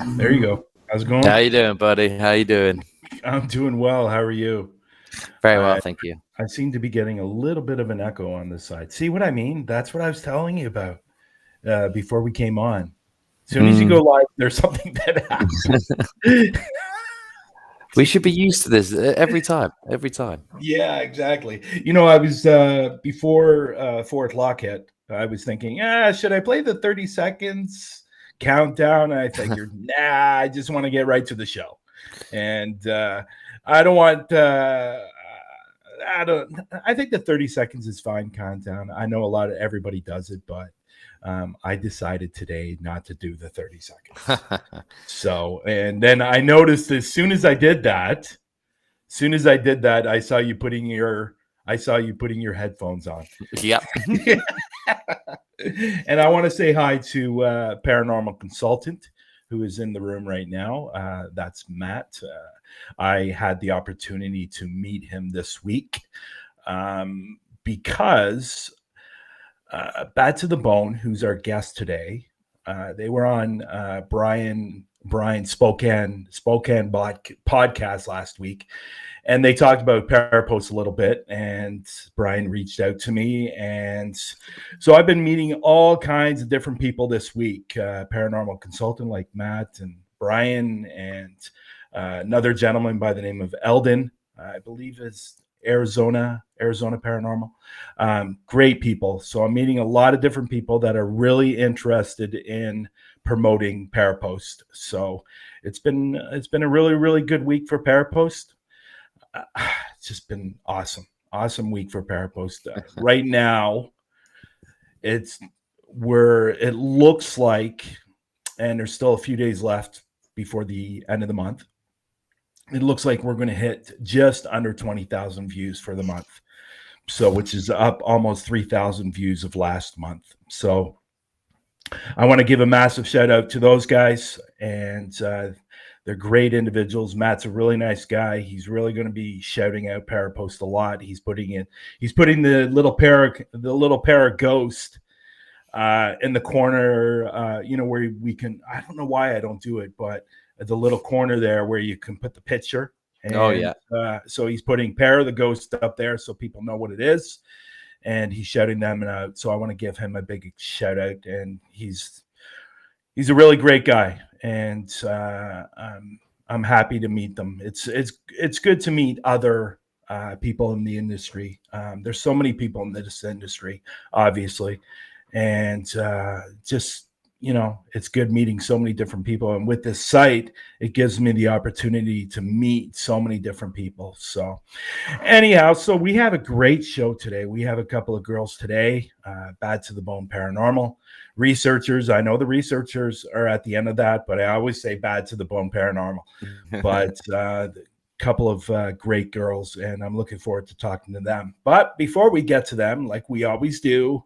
There you go. How's it How going? you doing, buddy? How you doing? I'm doing well. How are you? Very well, I thank you. I seem to be getting a little bit of an echo on this side. See what I mean? That's what I was telling you about before we came on. As soon as you go Mm. live, there's something that happens. We should be used to this every time. Every time. Yeah, exactly. I was before 4 o'clock hit. I was thinking, should I play the 30 seconds countdown? And I figured, nah, I just want to get right to the show, and I don't want. I don't. I think the 30 seconds is fine countdown. I know everybody does it, but I decided today not to do the 30 seconds. So, and then I noticed as soon as I did that I saw you putting your headphones on. Yep. And I want to say hi to paranormal consultant who is in the room right now. That's Matt. I had the opportunity to meet him this week because Bad to the Bone, who's our guest today, they were on Brian Spokane podcast last week, and they talked about Parapost a little bit, and Brian reached out to me, and so I've been meeting all kinds of different people this week, paranormal consultant like Matt and Brian, and another gentleman by the name of Eldon, I believe is Arizona Paranormal. Great people. So I'm meeting a lot of different people that are really interested in promoting Parapost. So it's been a really, really good week for Parapost. It's just been awesome week for Parapost. Right now, it looks like, and there's still a few days left before the end of the month. It looks like we're going to hit just under 20,000 views for the month. So, which is up almost 3,000 views of last month. So, I want to give a massive shout out to those guys, and they're great individuals. Matt's a really nice guy. He's really going to be shouting out Parapost a lot. He's putting the little para ghost in the corner, where we can. I don't know why I don't do it, but the little corner there where you can put the picture. Oh And yeah. so he's putting Para the Ghost up there so people know what it is. And he's shouting them out. So I want to give him a big shout out. And he's a really great guy. And I'm happy to meet them. It's good to meet other people in the industry. There's so many people in this industry, obviously. And just it's good meeting so many different people. And with this site, it gives me the opportunity to meet so many different people. So anyhow, so we have a great show today. We have a couple of girls today, Bad to the Bone Paranormal researchers. I know the researchers are at the end of that, but I always say Bad to the Bone Paranormal. But couple of great girls, and I'm looking forward to talking to them. But before we get to them, like we always do,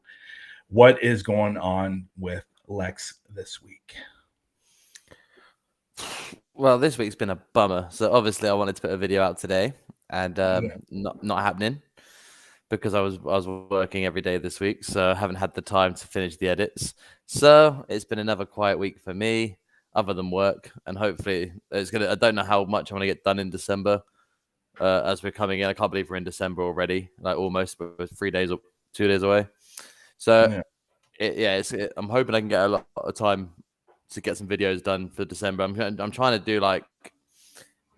what is going on with Lex this week? Well, this week's been a bummer. So obviously, I wanted to put a video out today, and not happening because I was working every day this week, so I haven't had the time to finish the edits. So it's been another quiet week for me, other than work, and hopefully it's gonna. I don't know how much I'm gonna get done in December. As we're coming in, I can't believe we're in December already. Like almost, but we're 3 days or 2 days away. So I'm hoping I can get a lot of time to get some videos done for December. I'm trying to do like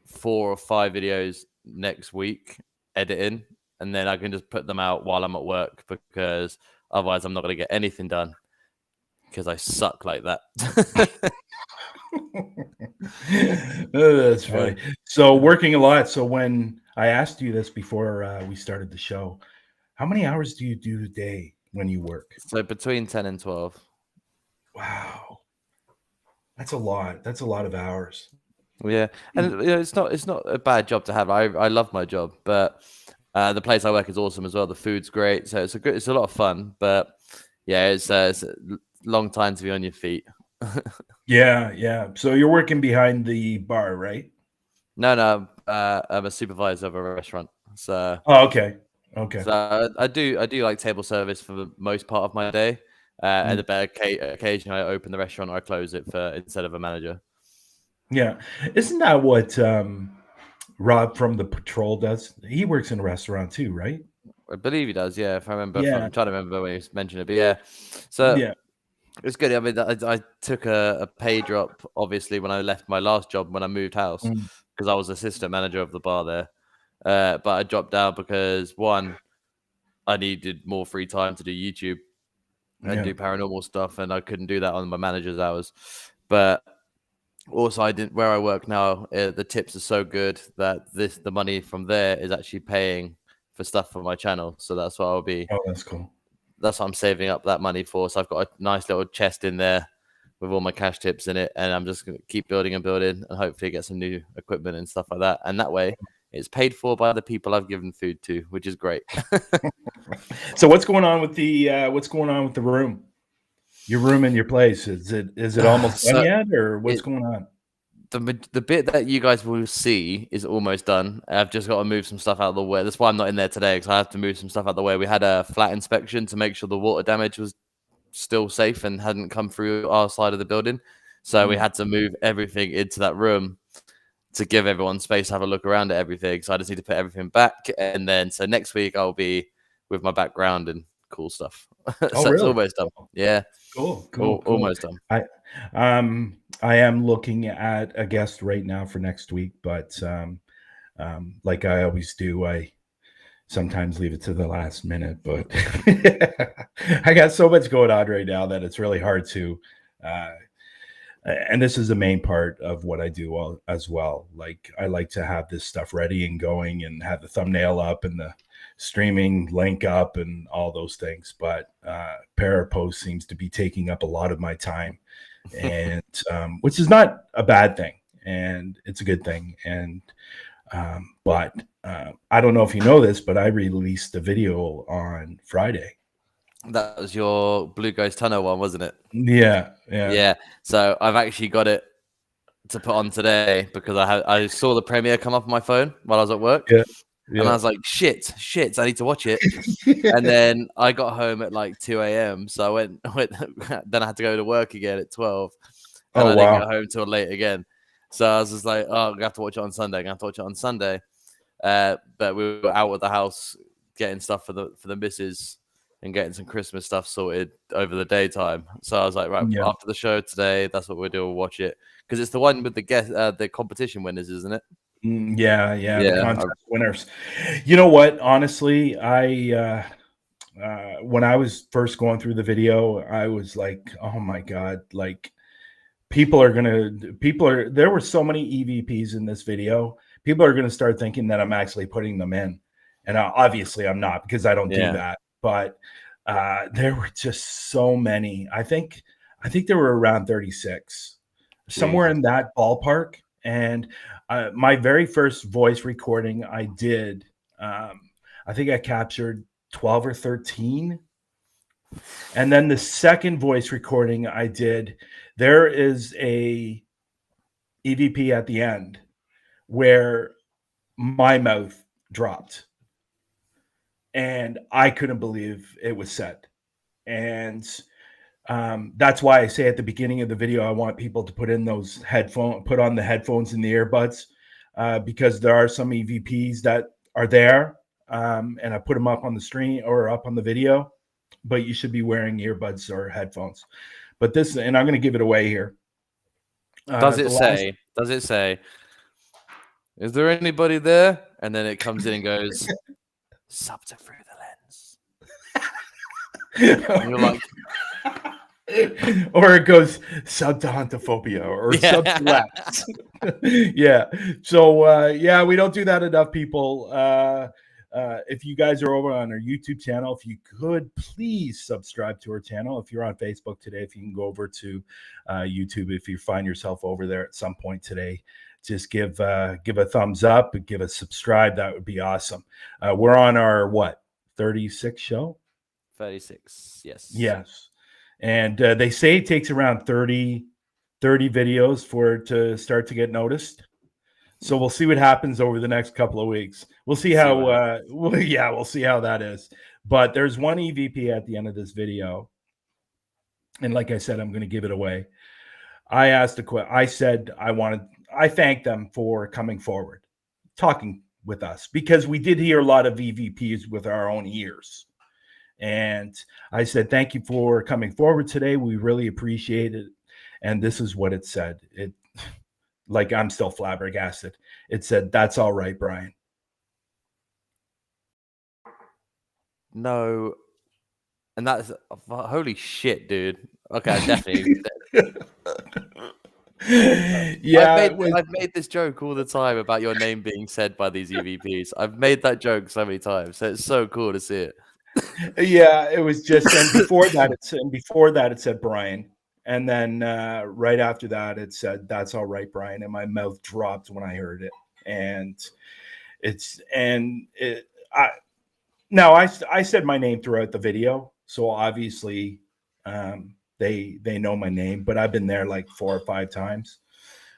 4 or 5 videos next week, editing, and then I can just put them out while I'm at work, because otherwise I'm not going to get anything done because I suck like that. Oh, that's funny. So working a lot. So when I asked you this before we started the show, how many hours do you do a day when you work? So between 10 and 12. Wow. That's a lot. That's a lot of hours. Yeah. And it's not a bad job to have. I love my job, but the place I work is awesome as well. The food's great. So it's a lot of fun, but yeah, it's a long time to be on your feet. Yeah. So you're working behind the bar, right? No. I'm a supervisor of a restaurant. So okay. So I do like table service for the most part of my day. And occasionally I open the restaurant or I close it instead of a manager. Yeah. Isn't that what Rob from the Patrol does? He works in a restaurant too, right? I believe he does. Yeah, if I remember Yeah. I'm trying to remember when he mentioned it, but yeah. So Yeah. it's good. I mean, I took a pay drop, obviously, when I left my last job when I moved house Mm, because I was assistant manager of the bar there. But I dropped down because one, I needed more free time to do YouTube and yeah. do paranormal stuff, and I couldn't do that on my manager's hours. But also, I didn't where I work now. The tips are so good that the money from there is actually paying for stuff for my channel. So that's what I'll be. Oh, that's cool. That's what I'm saving up that money for. So I've got a nice little chest in there with all my cash tips in it, and I'm just going to keep building and building, and hopefully get some new equipment and stuff like that. And that way, it's paid for by the people I've given food to, which is great. So what's going on with the room? Your room in your place? Is it almost done So yet, or what's it going on? the bit that you guys will see is almost done. I've just got to move some stuff out of the way. That's why I'm not in there today, because I have to move some stuff out of the way. We had a flat inspection to make sure the water damage was still safe and hadn't come through our side of the building. So we Mm. had to move everything into that room to give everyone space to have a look around at everything. So I just need to put everything back. And then, so next week I'll be with my background and cool stuff. Oh, So it's really? almost done. Yeah. Cool, cool, cool. Almost done. I am looking at a guest right now for next week, but like I always do, I sometimes leave it to the last minute. But I got so much going on right now that it's really hard to. And this is the main part of what I do as well. Like I like to have this stuff ready and going, and have the thumbnail up and the streaming link up and all those things. But Parapost seems to be taking up a lot of my time, and which is not a bad thing, and it's a good thing. And but I don't know if you know this, but I released a video on Friday. That was your Blue Ghost Tunnel one, wasn't it? Yeah. Yeah. So I've actually got it to put on today because I saw the premiere come up on my phone while I was at work. Yeah. And I was like, shit, I need to watch it. And then I got home at like 2 a.m. So I went then I had to go to work again at 12. And I didn't get home till late again. So I was just like, oh, I'm going to have to watch it on Sunday. But we were out of the house getting stuff for the missus and getting some Christmas stuff sorted over the daytime. So I was like, right, after the show today, that's what we'll do. We'll watch it. Because it's the one with the competition winners, isn't it? Yeah, the contest winners. You know what? Honestly, I when I was first going through the video, I was like, oh my God, like there were so many EVPs in this video. People are gonna start thinking that I'm actually putting them in. And obviously I'm not, because I don't do that. But there were just so many. I think there were around 36, somewhere in that ballpark. And my very first voice recording I did, I think I captured 12 or 13. And then the second voice recording I did, there is a EVP at the end where my mouth dropped. And I couldn't believe it was said. And that's why I say at the beginning of the video, I want people to put on the headphones and the earbuds, because there are some EVPs that are there, and I put them up on the screen or up on the video, but you should be wearing earbuds or headphones. But and I'm going to give it away here. Does it say, is there anybody there? And then it comes in and goes, subject through the lens. And you're like, or it goes sub to hauntophoobia or sub to Lex. Yeah. So we don't do that enough, people. If you guys are over on our YouTube channel, if you could please subscribe to our channel. If you're on Facebook today, if you can go over to YouTube, if you find yourself over there at some point today, just give a thumbs up, give a subscribe. That would be awesome. We're on our 36 show? 36, yes. And they say it takes around 30 videos for it to start to get noticed. So we'll see what happens over the next couple of weeks. We'll see how we'll see how that is. But there's one EVP at the end of this video. And like I said, I'm going to give it away. I asked I said I I thank them for coming forward, talking with us, because we did hear a lot of EVPs with our own ears. And I said, thank you for coming forward today. We really appreciate it. And this is what it said. Like, I'm still flabbergasted. It said, "That's all right, Bryan." No. And that's holy shit, dude. Okay, definitely. Yeah, I've made this joke all the time about your name being said by these EVPs. I've made that joke so many times. So it's so cool to see it. yeah, it was just, and before that it said Bryan. And then right after that, it said, "That's all right, Bryan." And my mouth dropped when I heard it. And I said my name throughout the video, so obviously they know my name, but I've been there like 4 or 5 times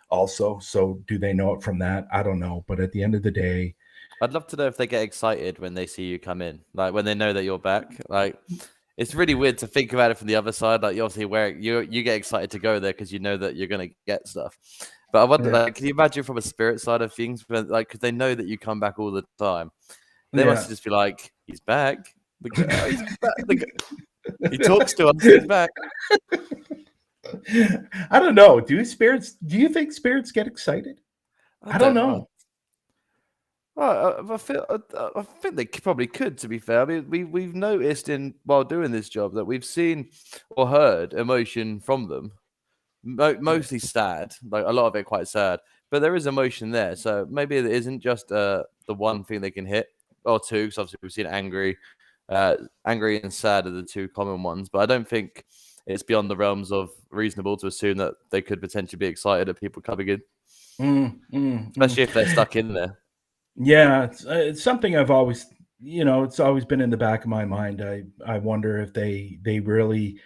also. So do they know it from that? I don't know. But at the end of the day, I'd love to know if they get excited when they see you come in, like when they know that you're back. Like, it's really weird to think about it from the other side. Like, you obviously you get excited to go there because you know that you're gonna get stuff. But I wonder, like, can you imagine from a spirit side of things, like, because they know that you come back all the time, they must just be like, "He's back. He's back. He talks to us. He's back." I don't know. Do you think spirits get excited? I don't know. I think they probably could. To be fair, I mean, we've noticed while doing this job that we've seen or heard emotion from them, mostly sad, like a lot of it quite sad, but there is emotion there. So maybe it isn't just the one thing they can hit, or two. Because obviously we've seen angry and sad are the two common ones, but I don't think it's beyond the realms of reasonable to assume that they could potentially be excited at people coming in, especially if they're stuck in there. Yeah, it's something I've always, it's always been in the back of my mind. I wonder if they really,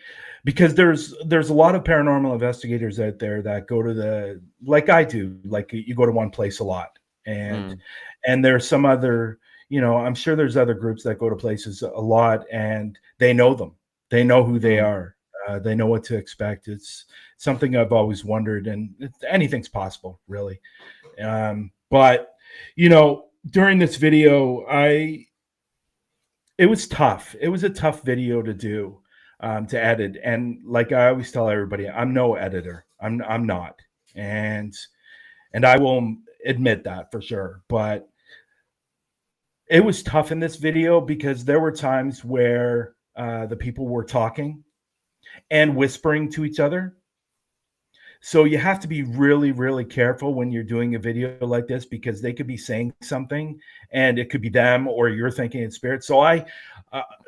because there's a lot of paranormal investigators out there that go to like I do, like you go to one place a lot, and there's some other, I'm sure there's other groups that go to places a lot, and they know them, they know who they are, they know what to expect. It's something I've always wondered, and anything's possible, really. But during this video, it was tough. It was a tough video to do, to edit. And like I always tell everybody, I'm no editor. I'm not. And I will admit that for sure. But it was tough in this video because there were times where the people were talking and whispering to each other. So you have to be really, really careful when you're doing a video like this, because they could be saying something and it could be them, or you're thinking in spirit. So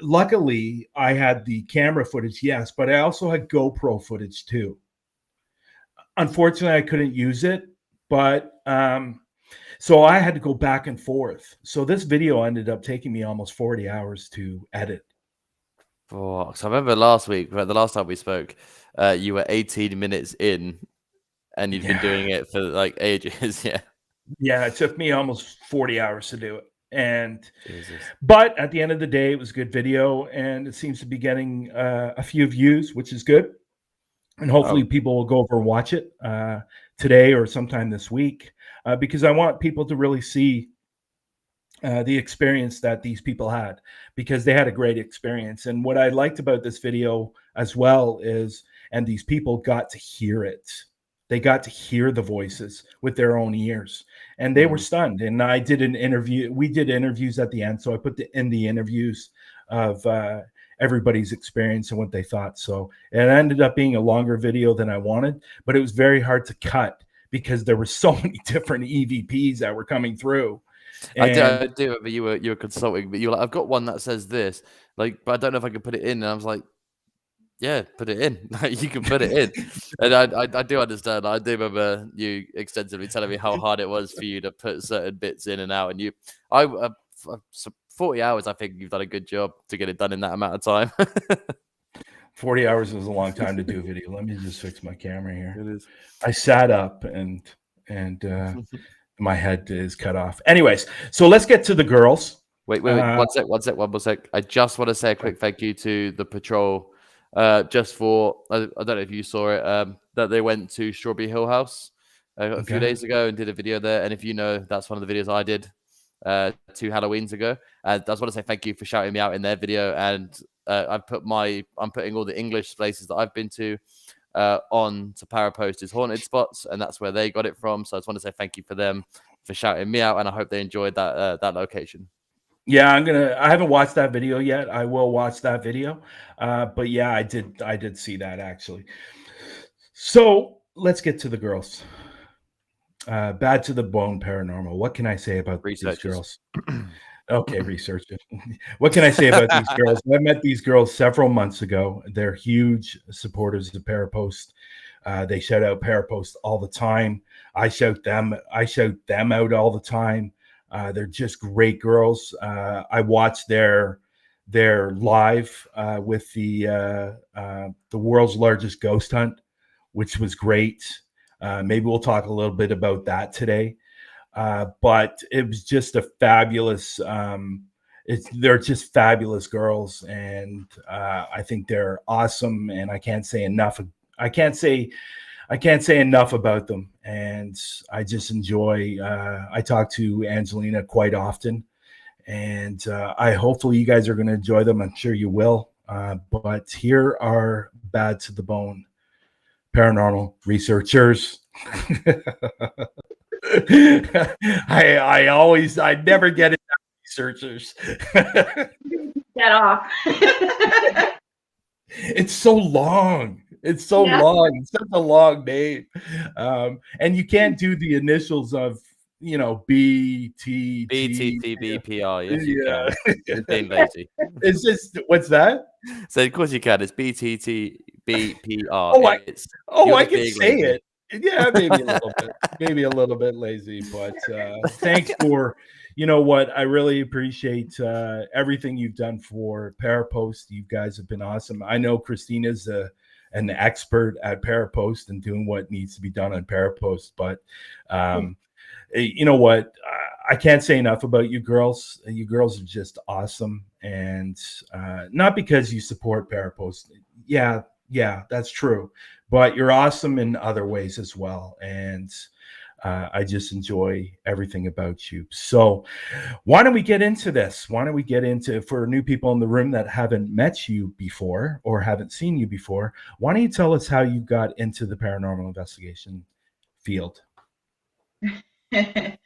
luckily I had the camera footage, yes, but I also had GoPro footage too. Unfortunately, I couldn't use it, but so I had to go back and forth. So this video ended up taking me almost 40 hours to edit. Oh, so I remember last week, the last time we spoke, you were 18 minutes in, and you'd been doing it for like ages. Yeah, it took me almost 40 hours to do it. But at the end of the day, it was a good video, and it seems to be getting a few views, which is good. And hopefully people will go over and watch it today or sometime this week, because I want people to really see the experience that these people had, because they had a great experience. And what I liked about this video as well is, and these people got to hear it. They got to hear the voices with their own ears, and they were stunned. And I did an interview. We did interviews at the end. So I put in the interviews of everybody's experience and what they thought. So it ended up being a longer video than I wanted, but it was very hard to cut because there were so many different EVPs that were coming through. And I do remember you were consulting, but you were like, I've got one that says this, like, but I don't know if I can put it in. And I was like, yeah, put it in. You can put it in. And I do understand. I do remember you extensively telling me how hard it was for you to put certain bits in and out. And 40 hours, I think you've done a good job to get it done in that amount of time. 40 hours is a long time to do a video. Let me just fix my camera here. It is. I sat up and my head is cut off. Anyways, so let's get to the girls. Wait, one more sec. I just want to say a quick thank you to the patrol, just for, I don't know if you saw it, that they went to Strawberry Hill House a few days ago and did a video there. And if you know, that's one of the videos I did 2 Halloweens ago. I just want to say thank you for shouting me out in their video. And I'm putting all the English places that I've been to on to Parapost's haunted spots, and that's where they got it from. So I just want to say thank you for them for shouting me out, and I hope they enjoyed that location. Yeah, I haven't watched that video yet. I will watch that video. But yeah, I did see that actually. So let's get to the girls. Bad to the Bone Paranormal. What can I say about these girls? Okay, research it. What can I say about these girls? I met these girls several months ago. They're huge supporters of Parapost. They shout out Parapost all the time. I shout them out all the time. They're just great girls. I watched their live with the world's largest ghost hunt, which was great. Maybe we'll talk a little bit about that today. But it was just a fabulous. They're just fabulous girls, and I think they're awesome. And I can't say enough. I can't say enough about them. And I just enjoy. I talk to Angelina quite often, and hopefully you guys are going to enjoy them. I'm sure you will. But here are Bad to the Bone Paranormal researchers. I never get it. Researchers. Get off. It's so long. It's so long. It's such a long name. And you can't do the initials of, B, T, B, B, P, R. Yes, you yeah. can. It's being lazy. It's just, what's that? So, of course you can. It's B, T, B, P, R. I can say lazy. it. Yeah, maybe a little bit lazy, but thanks for, you know what? I really appreciate everything you've done for Parapost. You guys have been awesome. I know Christina's an expert at Parapost and doing what needs to be done on Parapost, but you know what? I can't say enough about you girls. You girls are just awesome, and not because you support Parapost. Yeah, that's true. But you're awesome in other ways as well. And I just enjoy everything about you. So why don't we get into this? Why don't we get into, for new people in the room that haven't met you before or haven't seen you before, why don't you tell us how you got into the paranormal investigation field? I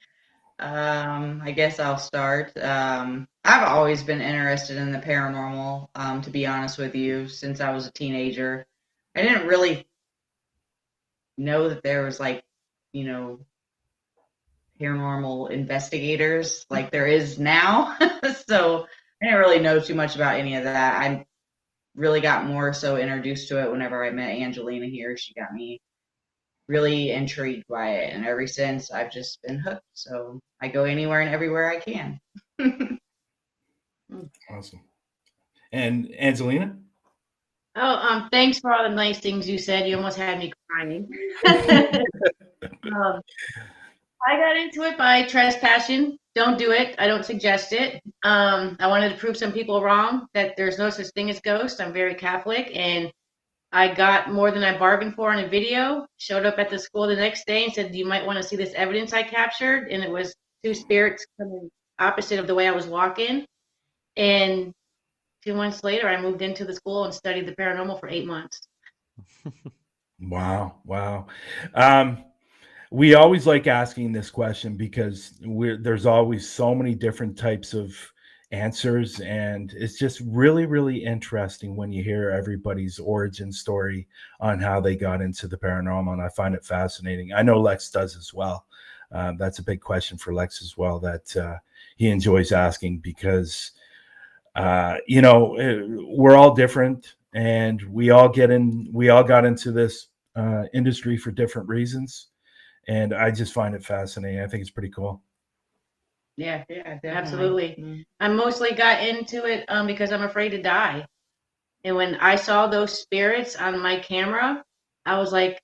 guess I'll start. I've always been interested in the paranormal, to be honest with you, since I was a teenager. I didn't really know that there was paranormal investigators like there is now. So I didn't really know too much about any of that. I really got more so introduced to it whenever I met Angelina here. She got me really intrigued by it, and ever since I've just been hooked. So I go anywhere and everywhere I can. Awesome. And Angelina? Oh, thanks for all the nice things you said. You almost had me crying. I got into it by trespassing. Don't do it. I don't suggest it. I wanted to prove some people wrong that there's no such thing as ghosts. I'm very Catholic, and I got more than I bargained for on a video. Showed up at the school the next day and said, you might want to see this evidence I captured. And it was 2 spirits coming opposite of the way I was walking. And 2 months later, I moved into the school and studied the paranormal for 8 months. Wow. We always like asking this question because there's always so many different types of answers, and it's just really, really interesting when you hear everybody's origin story on how they got into the paranormal, and I find it fascinating. I know Lex does as well. That's a big question for Lex as well that he enjoys asking because we're all different, and we all got into this industry for different reasons, and I just find it fascinating. I think it's pretty cool. Yeah, absolutely. Mm-hmm. I mostly got into it because I'm afraid to die. And when I saw those spirits on my camera, I was like,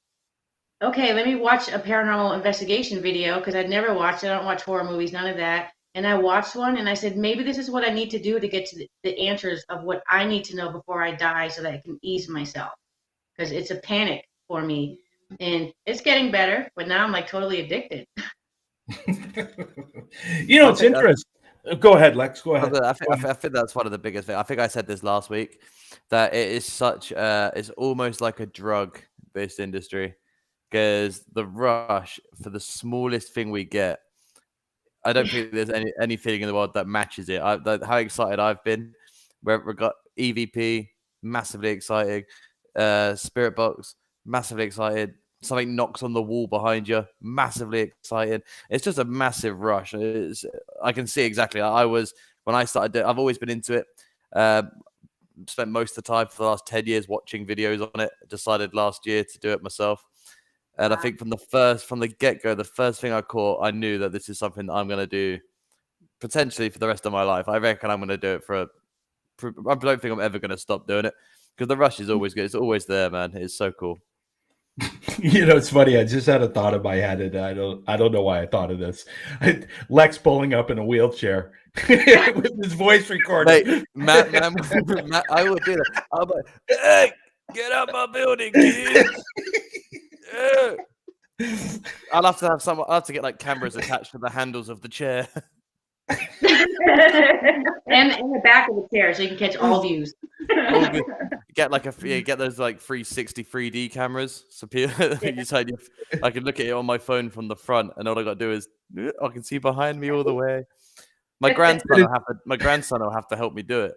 okay, let me watch a paranormal investigation video, because I'd never watched it. I don't watch horror movies, none of that. And I watched one and I said, maybe this is what I need to do to get to the answers of what I need to know before I die so that I can ease myself. Because it's a panic for me And it's getting better, but now I'm like totally addicted. It's interesting. Go ahead, Lex. Go ahead. I think that's one of the biggest things. I think I said this last week, that it is such it's almost like a drug, this industry, because the rush for the smallest thing we get, I don't think there's any feeling in the world that matches it. How excited I've been. We've got EVP, massively exciting. Spirit Box, massively excited. Something knocks on the wall behind you, massively excited. It's just a massive rush. I can see exactly. When I started, I've always been into it. Spent most of the time for the last 10 years watching videos on it. Decided last year to do it myself. And I think from the get-go, the first thing I caught, I knew that this is something that I'm going to do potentially for the rest of my life. I reckon I'm going to do it I don't think I'm ever going to stop doing it, because the rush is always good. It's always there, man. It's so cool. It's funny. I just had a thought in my head, and I don't know why I thought of this. Lex pulling up in a wheelchair with his voice recorded. Mate, Matt, I would do that. I'm like, hey, get out my building, kid. Yeah. I'll have to get like cameras attached to the handles of the chair. and in the back of the chair, so you can catch all views. Get those like 360 3D cameras. So I can look at it on my phone from the front, and all I got to do is I can see behind me all the way. My grandson will have to help me do it.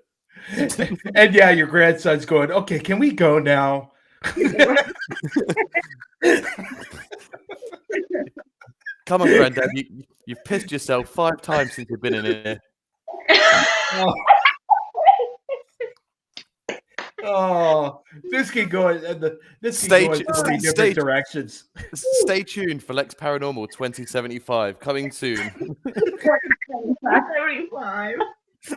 And yeah, your grandson's going, okay, can we go now? Come on, Granddad. You've pissed yourself 5 times since you've been in here. Oh, this can go in different directions. Stay tuned for Lex Paranormal 2075 coming soon. 75.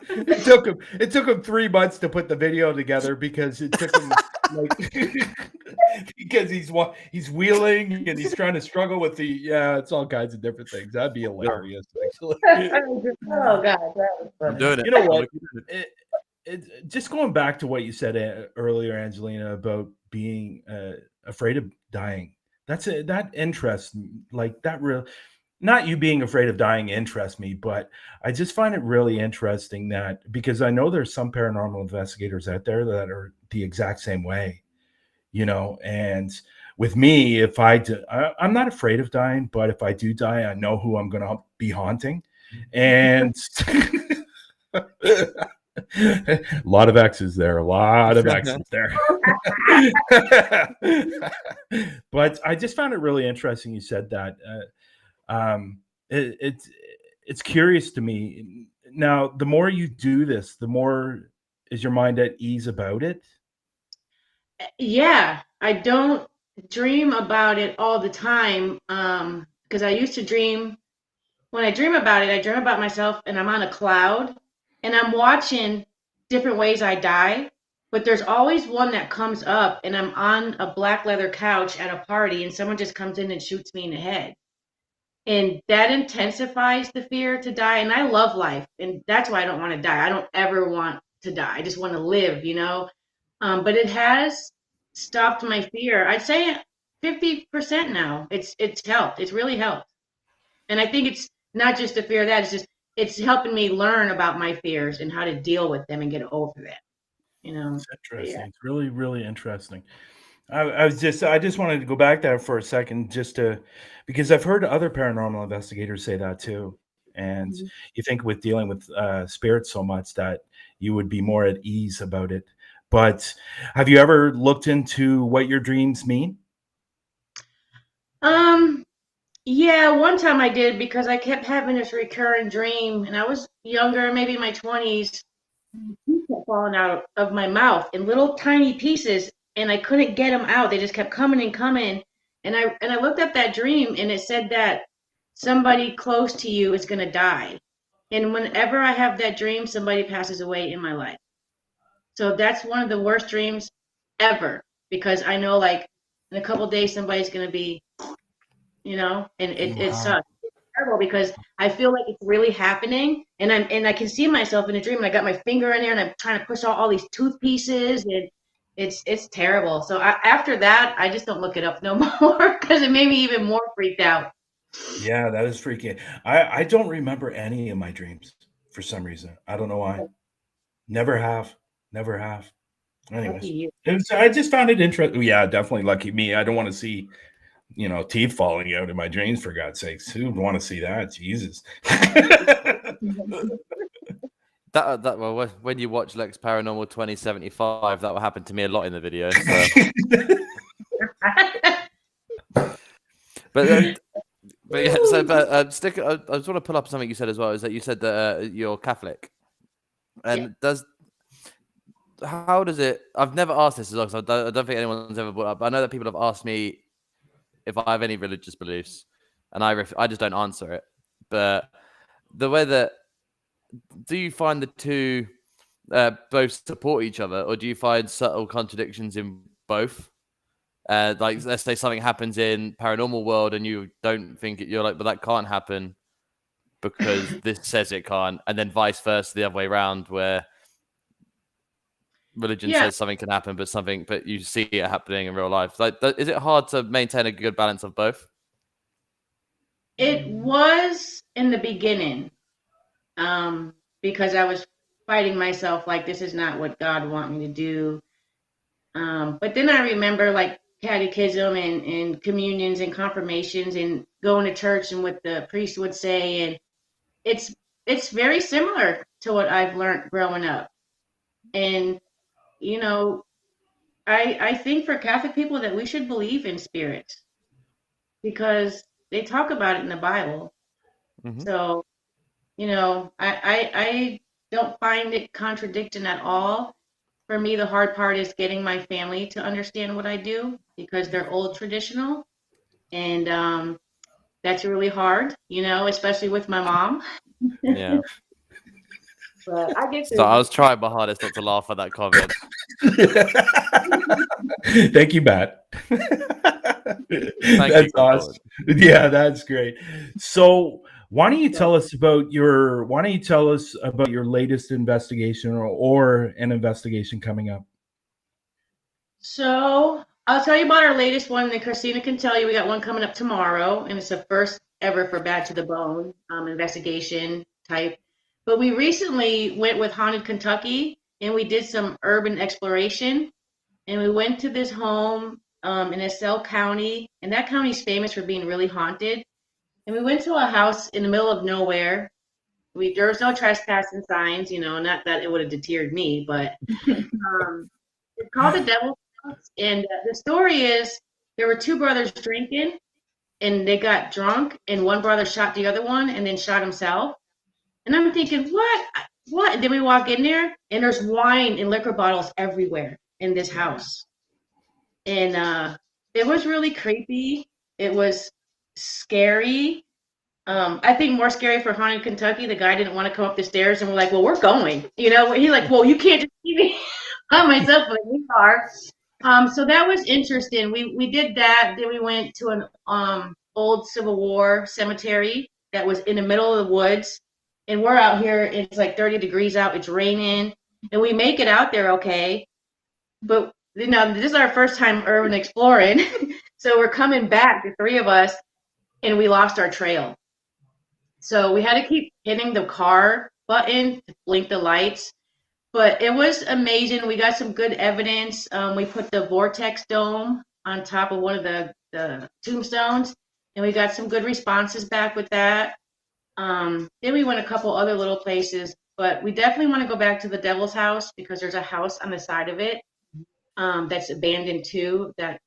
It took him 3 months to put the video together, because it took him because he's wheeling and he's trying to struggle with it's all kinds of different things. That'd be hilarious, actually. Oh God, that was funny. I'm doing it. You know what? Just going back to what you said earlier, Angelina, about being afraid of dying. That interests me. Like that not you being afraid of dying interests me, but I just find it really interesting that, because I know there's some paranormal investigators out there that are the exact same way, and with me, I'm not afraid of dying, but if I do die, I know who I'm going to be haunting. And a lot of X's there, But I just found it really interesting you said that. It's curious to me. Now, the more you do this, the more is your mind at ease about it? Yeah, I don't dream about it all the time, because I used to dream. When I dream about it, I dream about myself and I'm on a cloud and I'm watching different ways I die, but there's always one that comes up and I'm on a black leather couch at a party and someone just comes in and shoots me in the head. And that intensifies the fear to die. And I love life. And that's why I don't want to die. I don't ever want to die. I just want to live, But it has stopped my fear. I'd say 50% now. It's helped. It's really helped. And I think it's not just the fear of that. It's helping me learn about my fears and how to deal with them and get over them. It's interesting. Yeah. It's really, really interesting. I just wanted to go back there for a second, because I've heard other paranormal investigators say that too. And you think with dealing with spirits so much that you would be more at ease about it. But have you ever looked into what your dreams mean? Yeah, one time I did, because I kept having this recurring dream, and I was younger, maybe in my 20s. Teeth kept falling out of my mouth in little tiny pieces, and I couldn't get them out. They just kept coming and coming. And I looked up that dream, and it said that somebody close to you is going to die. And whenever I have that dream, somebody passes away in my life. So that's one of the worst dreams ever, because I know like in a couple of days somebody's going to be, and it sucks. It's terrible, because I feel like it's really happening, and I can see myself in a dream, and I got my finger in there and I'm trying to push out all these tooth pieces, and It's terrible. So after that, I just don't look it up no more because it made me even more freaked out. Yeah, that is freaky. I don't remember any of my dreams for some reason. I don't know why. Never have. Anyways, I just found it interesting. Yeah, definitely lucky me. I don't want to see, teeth falling out in my dreams, for God's sakes. Who would want to see that? Jesus. Well, when you watch Lex Paranormal 2075, that will happen to me a lot in the video. So. But yeah, so I just want to pull up something you said as well. Is that you said that you're Catholic, and how does it? I've never asked this as well, so I don't think anyone's ever brought up. I know that people have asked me if I have any religious beliefs, and I just don't answer it. But the way that, do you find the two both support each other, or do you find subtle contradictions in both? Like, let's say something happens in paranormal world and you don't think it, you're like, but that can't happen because this says it can't, and then vice versa, the other way around, where religion says something can happen, but you see it happening in real life. Like, is it hard to maintain a good balance of both? It was in the beginning, because I was fighting myself, like, this is not what God want me to do. But then I remember, like, catechism and communions and confirmations and going to church and what the priest would say, and it's very similar to what I've learned growing up. And I think for Catholic people that we should believe in spirits because they talk about it in the Bible. Mm-hmm. So I don't find it contradicting at all. For me, the hard part is getting my family to understand what I do because they're old traditional. And that's really hard, especially with my mom. Yeah. But I get so I was trying my hardest not to laugh at that comment. Thank you, Matt. That's awesome. Yeah, that's great. So why don't you tell us about your latest investigation or an investigation coming up? So I'll tell you about our latest one, and Christina can tell you we got one coming up tomorrow, and it's the first ever for Bad to the Bone investigation type. But we recently went with Haunted Kentucky, and we did some urban exploration, and we went to this home in Estelle County, and that county's famous for being really haunted. And we went to a house in the middle of nowhere. There was no trespassing signs, not that it would have deterred me, but it's called the Devil's House. And the story is there were two brothers drinking, and they got drunk, and one brother shot the other one and then shot himself. And I'm thinking, what? And then we walk in there, and there's wine and liquor bottles everywhere in this house. And it was really creepy. It was scary. I think more scary for Haunted Kentucky. The guy didn't want to come up the stairs, and we're like, well, we're going. He's like, well, you can't just see me by myself, but we are. So that was interesting. We did that. Then we went to an old Civil War cemetery that was in the middle of the woods. And we're out here. It's like 30 degrees out. It's raining. And we make it out there okay. But, this is our first time urban exploring. So we're coming back, the three of us, and we lost our trail. So we had to keep hitting the car button to blink the lights. But it was amazing. We got some good evidence. We put the vortex dome on top of one of the tombstones, and we got some good responses back with that. Then we went a couple other little places, but we definitely want to go back to the Devil's House because there's a house on the side of it that's abandoned too that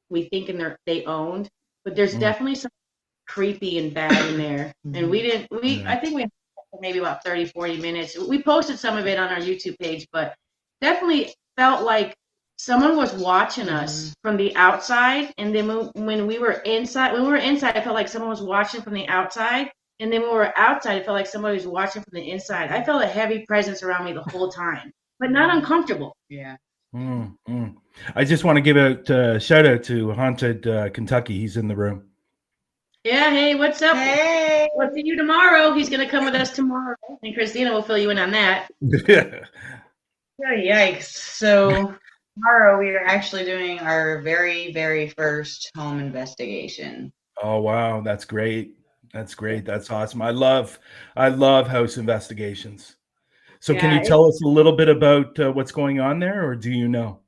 we think they owned. But there's definitely some creepy and bad in there. And I think we maybe about 30, 40 minutes. We posted some of it on our YouTube page, but definitely felt like someone was watching us from the outside. And then when we were inside, it felt like someone was watching from the outside. And then when we were outside, it felt like somebody was watching from the inside. I felt a heavy presence around me the whole time, but not uncomfortable. Yeah. I just want to give a shout out to Haunted Kentucky. He's in the room. Yeah. Hey, what's up? Hey. We'll see you tomorrow. He's going to come with us tomorrow. And Christina will fill you in on that. Oh, yikes. So Tomorrow we are actually doing our very, very first home investigation. Oh wow, that's great. That's great. That's awesome. I love house investigations. So can you Yeah. tell us a little bit about what's going on there, or do you know?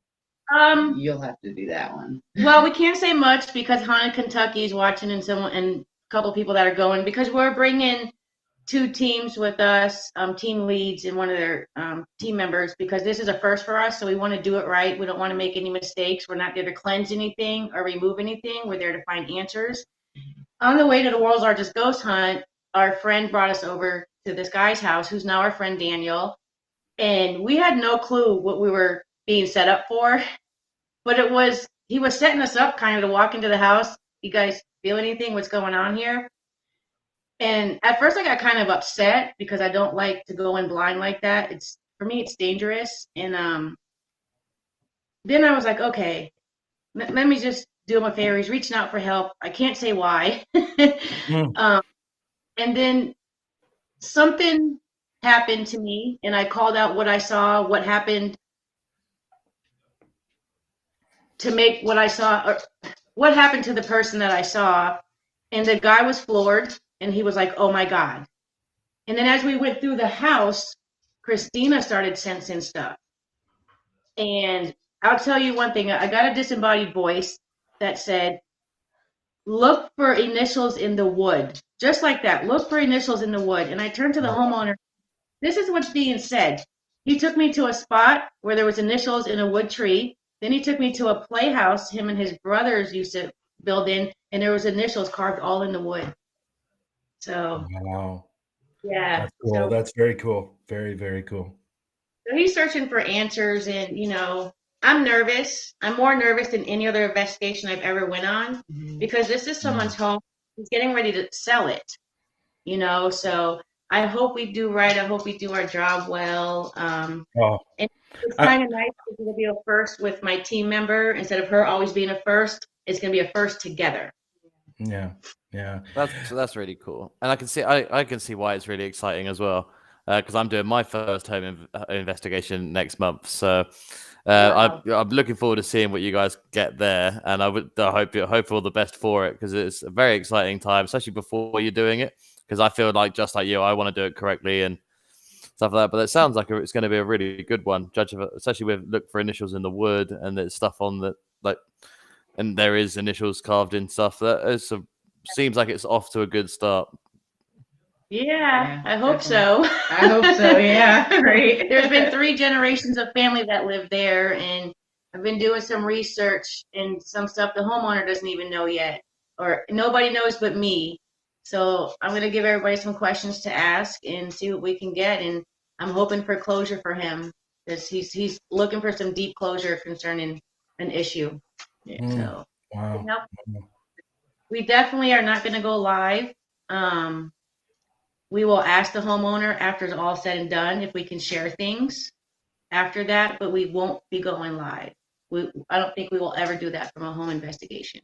You'll have to do that one. Well, we can't say much because Haunted Kentucky is watching, and a couple people that are going, because we're bringing 2 teams with us, team leads and one of their team members, because this is a first for us. So we want to do it right. We don't want to make any mistakes. We're not there to cleanse anything or remove anything. We're there to find answers. On the way to the World's Largest Ghost Hunt, our friend brought us over to this guy's house, who's now our friend Daniel. And we had no clue what we were being set up for, but he was setting us up kind of to walk into the house. You guys feel anything? What's going on here? And at first I got kind of upset because I don't like to go in blind like that. For me, it's dangerous. And then I was like, okay, let me just do him a favor. He's reaching out for help. I can't say why. Mm. And then something happened to me, and I called out what I saw, what happened to make what I saw, or what happened to the person that I saw. And the guy was floored, and he was like, oh my God. And then as we went through the house, Christina started sensing stuff. And I'll tell you one thing, I got a disembodied voice that said, look for initials in the wood. Just like that, look for initials in the wood. And I turned to the homeowner. This is what's being said. He took me to a spot where there was initials in a wood tree. Then he took me to a playhouse him and his brothers used to build in, and there was initials carved all in the wood. So, Wow. yeah. That's cool. So, That's very cool. Very, very cool. so he's searching for answers, and I'm nervous. I'm more nervous than any other investigation I've ever went on, because this is someone's home. He's getting ready to sell it, so I hope we do right. I hope we do our job well. Oh, And it's I- kind of nice to be a first with my team member. Instead of her always being a first, it's going to be a first together. yeah, yeah. That's really cool, and I can see why it's really exciting as well, because I'm doing my first home investigation next month. So Wow. I'm looking forward to seeing what you guys get there, and I hope all the best for it, because it's a very exciting time, especially before you're doing it. Because I feel like, just like you, I want to do it correctly and stuff like that. But it sounds like it's going to be a really good one, especially with look for initials in the wood, and there's stuff on the and there is initials carved in stuff. Seems like it's off to a good start. Yeah, I hope so. I hope so. Yeah, right. There's been 3 generations of family that live there, and I've been doing some research and some stuff the homeowner doesn't even know yet, or nobody knows but me. So I'm going to give everybody some questions to ask and see what we can get. And I'm hoping for closure for him, because he's looking for some deep closure concerning an issue. So Wow. we definitely are not going to go live. We will ask the homeowner after it's all said and done if we can share things after that, but we won't be going live. I don't think we will ever do that from a home investigation.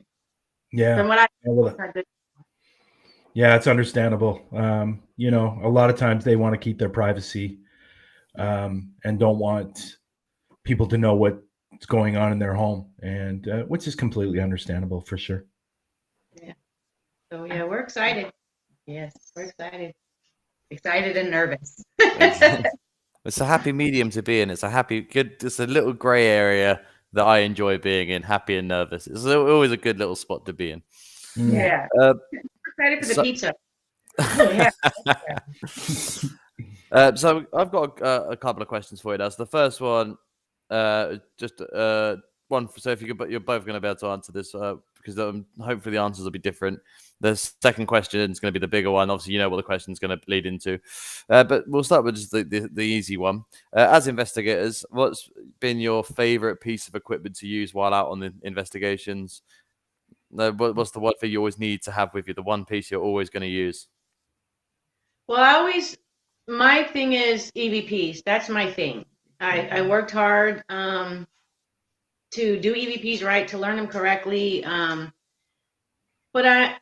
Yeah. From what Yeah, it's understandable. A lot of times they want to keep their privacy, and don't want people to know what's going on in their home, and which is completely understandable for sure. Yeah. So yeah, we're excited. Yes, We're excited. excited and nervous. It's a happy medium to be in. It's a little gray area that I enjoy being in, happy and nervous. It's always a good little spot to be in. Yeah. Excited for the pizza. So I've got a couple of questions for you. That's the first one. Just one. So if you're both going to be able to answer this, because hopefully the answers will be different. The second question is going to be the bigger one. Obviously, you know what the question is going to lead into. But we'll start with just the easy one. As investigators, what's been your favorite piece of equipment to use while out on the investigations? What's the one thing you always need to have with you? The one piece you're always going to use? Well, my thing is EVPs. That's my thing. I worked hard to do EVPs right, to learn them correctly. But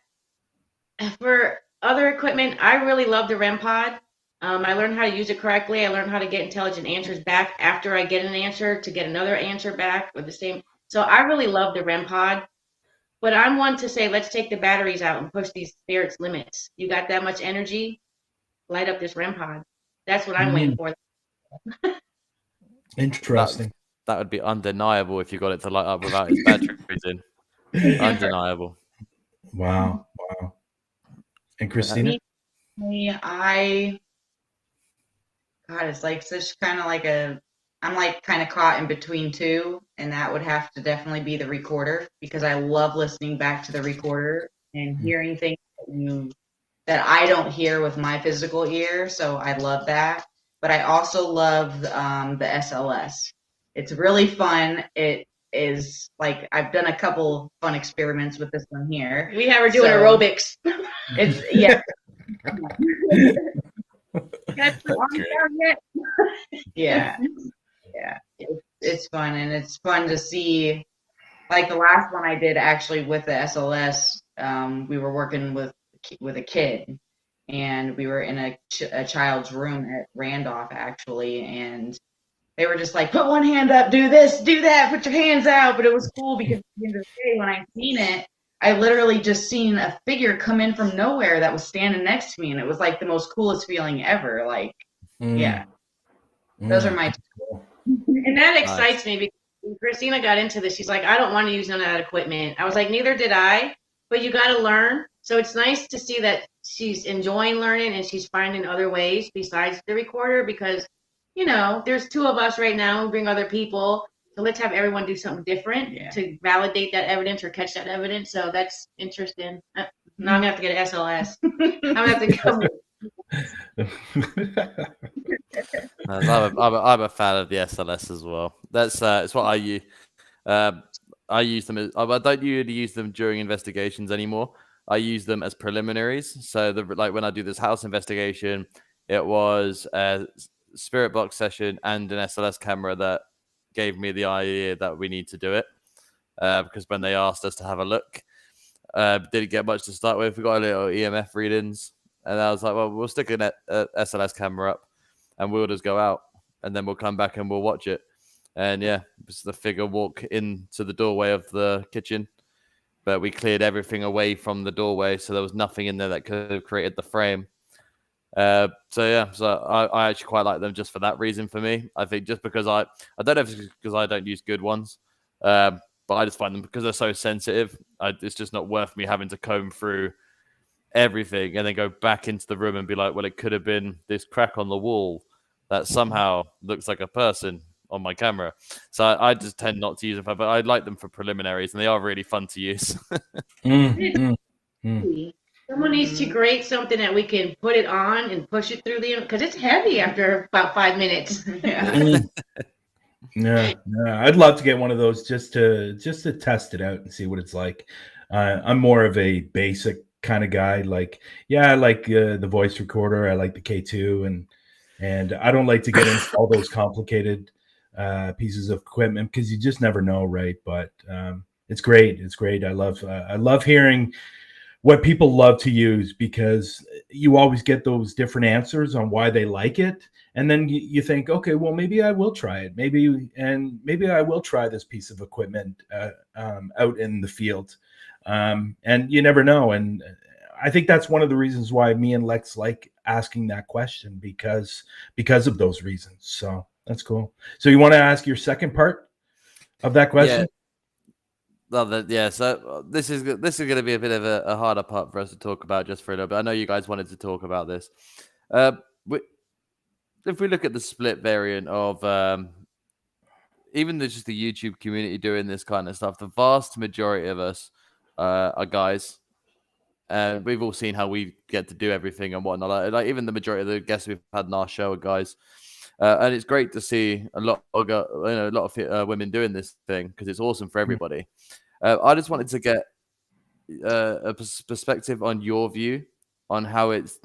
for other equipment, I really love the REM pod. I learned how to use it correctly. I learned how to get intelligent answers back after I get an answer to get another answer back with the same. So I really love the REM pod, but I'm one to say, let's take the batteries out and push these spirits' limits. You got that much energy? Light up this REM pod. That's what I'm waiting for. Interesting. That would be undeniable if you got it to light up without its batteries in. Undeniable. Wow. And Christina? It's like such kind of like I'm like kind of caught in between two, and that would have to definitely be the recorder, because I love listening back to the recorder and hearing things that I don't hear with my physical ear. So I love that. But I also love the SLS. It's really fun. It is like, I've done a couple fun experiments with this one here. We have her doing aerobics. It's yeah. Yeah. It's fun, and it's fun to see. Like the last one I did actually with the SLS, we were working with a kid, and we were in a child's room at Randolph actually, and they were just like, put one hand up, do this, do that, put your hands out. But it was cool because at the end of the day, when I seen it, I literally just seen a figure come in from nowhere that was standing next to me, and it was like the most coolest feeling ever. Like, yeah, those are my. And that excites me, because when Christina got into this, she's like, I don't want to use none of that equipment. I was like, neither did I, but you got to learn. So it's nice to see that she's enjoying learning and she's finding other ways besides the recorder, because, you know, there's two of us right now who bring other people. So let's have everyone do something different to validate that evidence or catch that evidence. So that's interesting. Now I'm going to have to get an SLS. I'm going to have to come. I'm a fan of the SLS as well. That's it's what I use. I use them as, I don't really use them during investigations anymore. I use them as preliminaries. So like when I do this house investigation, it was a spirit box session and an SLS camera that gave me the idea that we need to do it. Because when they asked us to have a look, didn't get much to start with. We got a little EMF readings, and I was like, well, we'll stick a SLS camera up and we'll just go out, and then we'll come back and we'll watch it. And yeah, the figure walk into the doorway of the kitchen, but we cleared everything away from the doorway, so there was nothing in there that could have created the frame. So I actually quite like them just for that reason. For me, I think just because I don't know if it's because I don't use good ones, but I just find them, because they're so sensitive, it's just not worth me having to comb through everything and then go back into the room and be like, well, it could have been this crack on the wall that somehow looks like a person on my camera. So I just tend not to use them, but I like them for preliminaries, and they are really fun to use. Someone needs to create something that we can put it on and push it through because it's heavy after about 5 minutes. Yeah, I'd love to get one of those just to test it out and see what it's like. I'm more of a basic kind of guy. Like, I like the voice recorder. I like the K2, and I don't like to get into all those complicated pieces of equipment, because you just never know, right? But it's great. It's great. I love hearing what people love to use, because you always get those different answers on why they like it. And then you think, okay, well, maybe I will try it. Maybe I will try this piece of equipment out in the field. And you never know. And I think that's one of the reasons why me and Lex like asking that question, because of those reasons. So that's cool. So you want to ask your second part of that question? Yeah. So this is going to be a bit of a harder part for us to talk about just for a little bit. I know you guys wanted to talk about this. If we look at the split variant of even just the YouTube community doing this kind of stuff, the vast majority of us are guys. We've all seen how we get to do everything and whatnot. Like even the majority of the guests we've had in our show are guys. And it's great to see a lot of women doing this thing, because it's awesome for everybody. I just wanted to get a perspective on your view on how it's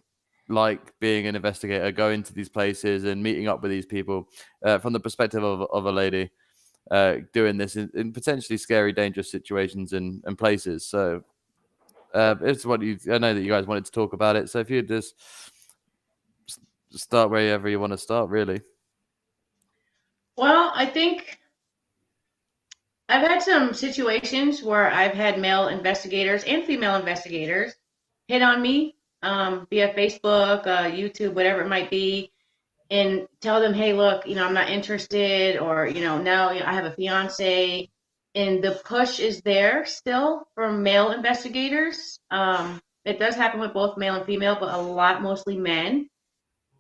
like being an investigator, going to these places and meeting up with these people from the perspective of a lady doing this in potentially scary, dangerous situations and places. So it's I know that you guys wanted to talk about it. So if you just start wherever you want to start, really. Well, I think I've had some situations where I've had male investigators and female investigators hit on me via Facebook, YouTube, whatever it might be, and tell them, hey, look, I'm not interested, or, now I have a fiance. And the push is there still for male investigators. It does happen with both male and female, but a lot mostly men.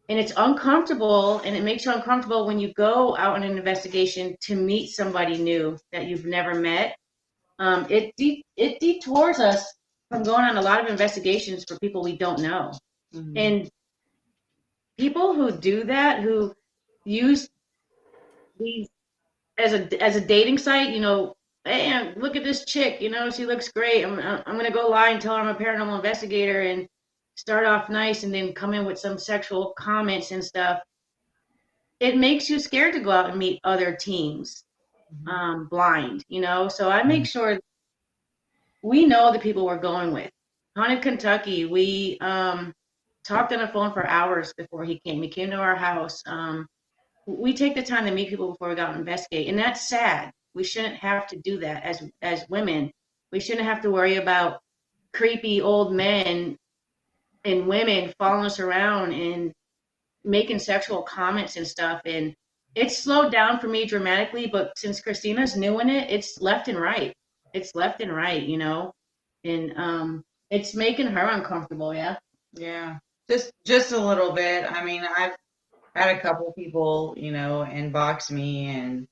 And it's uncomfortable, and it makes you uncomfortable when you go out on an investigation to meet somebody new that you've never met. It detours us from going on a lot of investigations for people we don't know. Mm-hmm. And people who do that, who use these as a dating site, hey, look at this chick, she looks great. I'm gonna go lie and tell her I'm a paranormal investigator and start off nice and then come in with some sexual comments and stuff. It makes you scared to go out and meet other teams, blind, So I make sure we know the people we're going with. Haunted Kentucky, we talked on the phone for hours before he came. He came to our house. We take the time to meet people before we go out and investigate, and that's sad. We shouldn't have to do that as women. We shouldn't have to worry about creepy old men and women following us around and making sexual comments and stuff. And it's slowed down for me dramatically, but since Christina's new in it, it's left and right. It's left and right, and it's making her uncomfortable. Yeah, just a little bit. I mean, I've had a couple people, inbox me, and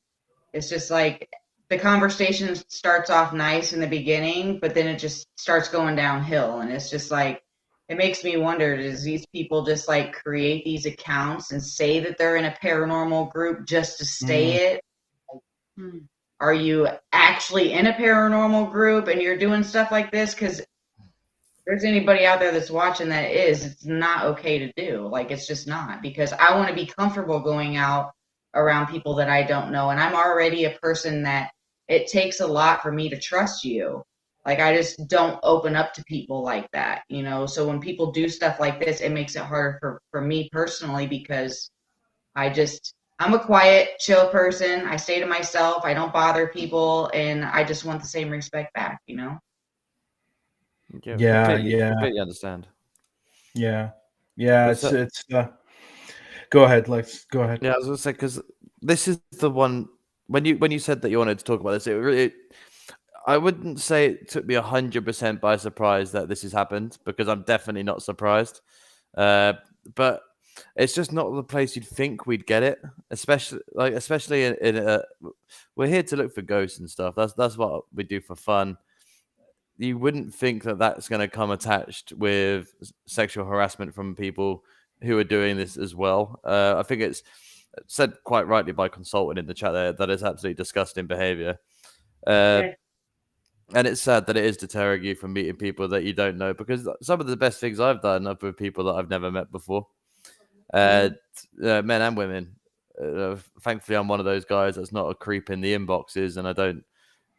it's just like the conversation starts off nice in the beginning, but then it just starts going downhill, and it's just like, it makes me wonder, does these people just like create these accounts and say that they're in a paranormal group just to stay it? Are you actually in a paranormal group and you're doing stuff like this? Because if there's anybody out there that's watching that it's not okay to do. Like, it's just not, because I want to be comfortable going out around people that I don't know. And I'm already a person that it takes a lot for me to trust you. Like, I just don't open up to people like that, So when people do stuff like this, it makes it harder for me personally, because I'm a quiet, chill person. I stay to myself. I don't bother people, and I just want the same respect back, Yeah. Completely understand. Yeah. It's go ahead, Lex. Go ahead. Yeah, I was gonna say, because this is the one when you said that you wanted to talk about this, I wouldn't say it took me 100% by surprise that this has happened, because I'm definitely not surprised. But it's just not the place you'd think we'd get it, especially in we're here to look for ghosts and stuff. That's what we do for fun. You wouldn't think that that's going to come attached with sexual harassment from people who are doing this as well. I think it's said quite rightly by Consultant in the chat there that it's absolutely disgusting behavior. And it's sad that it is deterring you from meeting people that you don't know, because some of the best things I've done are with people that I've never met before, men and women. Thankfully, I'm one of those guys that's not a creep in the inboxes, and I don't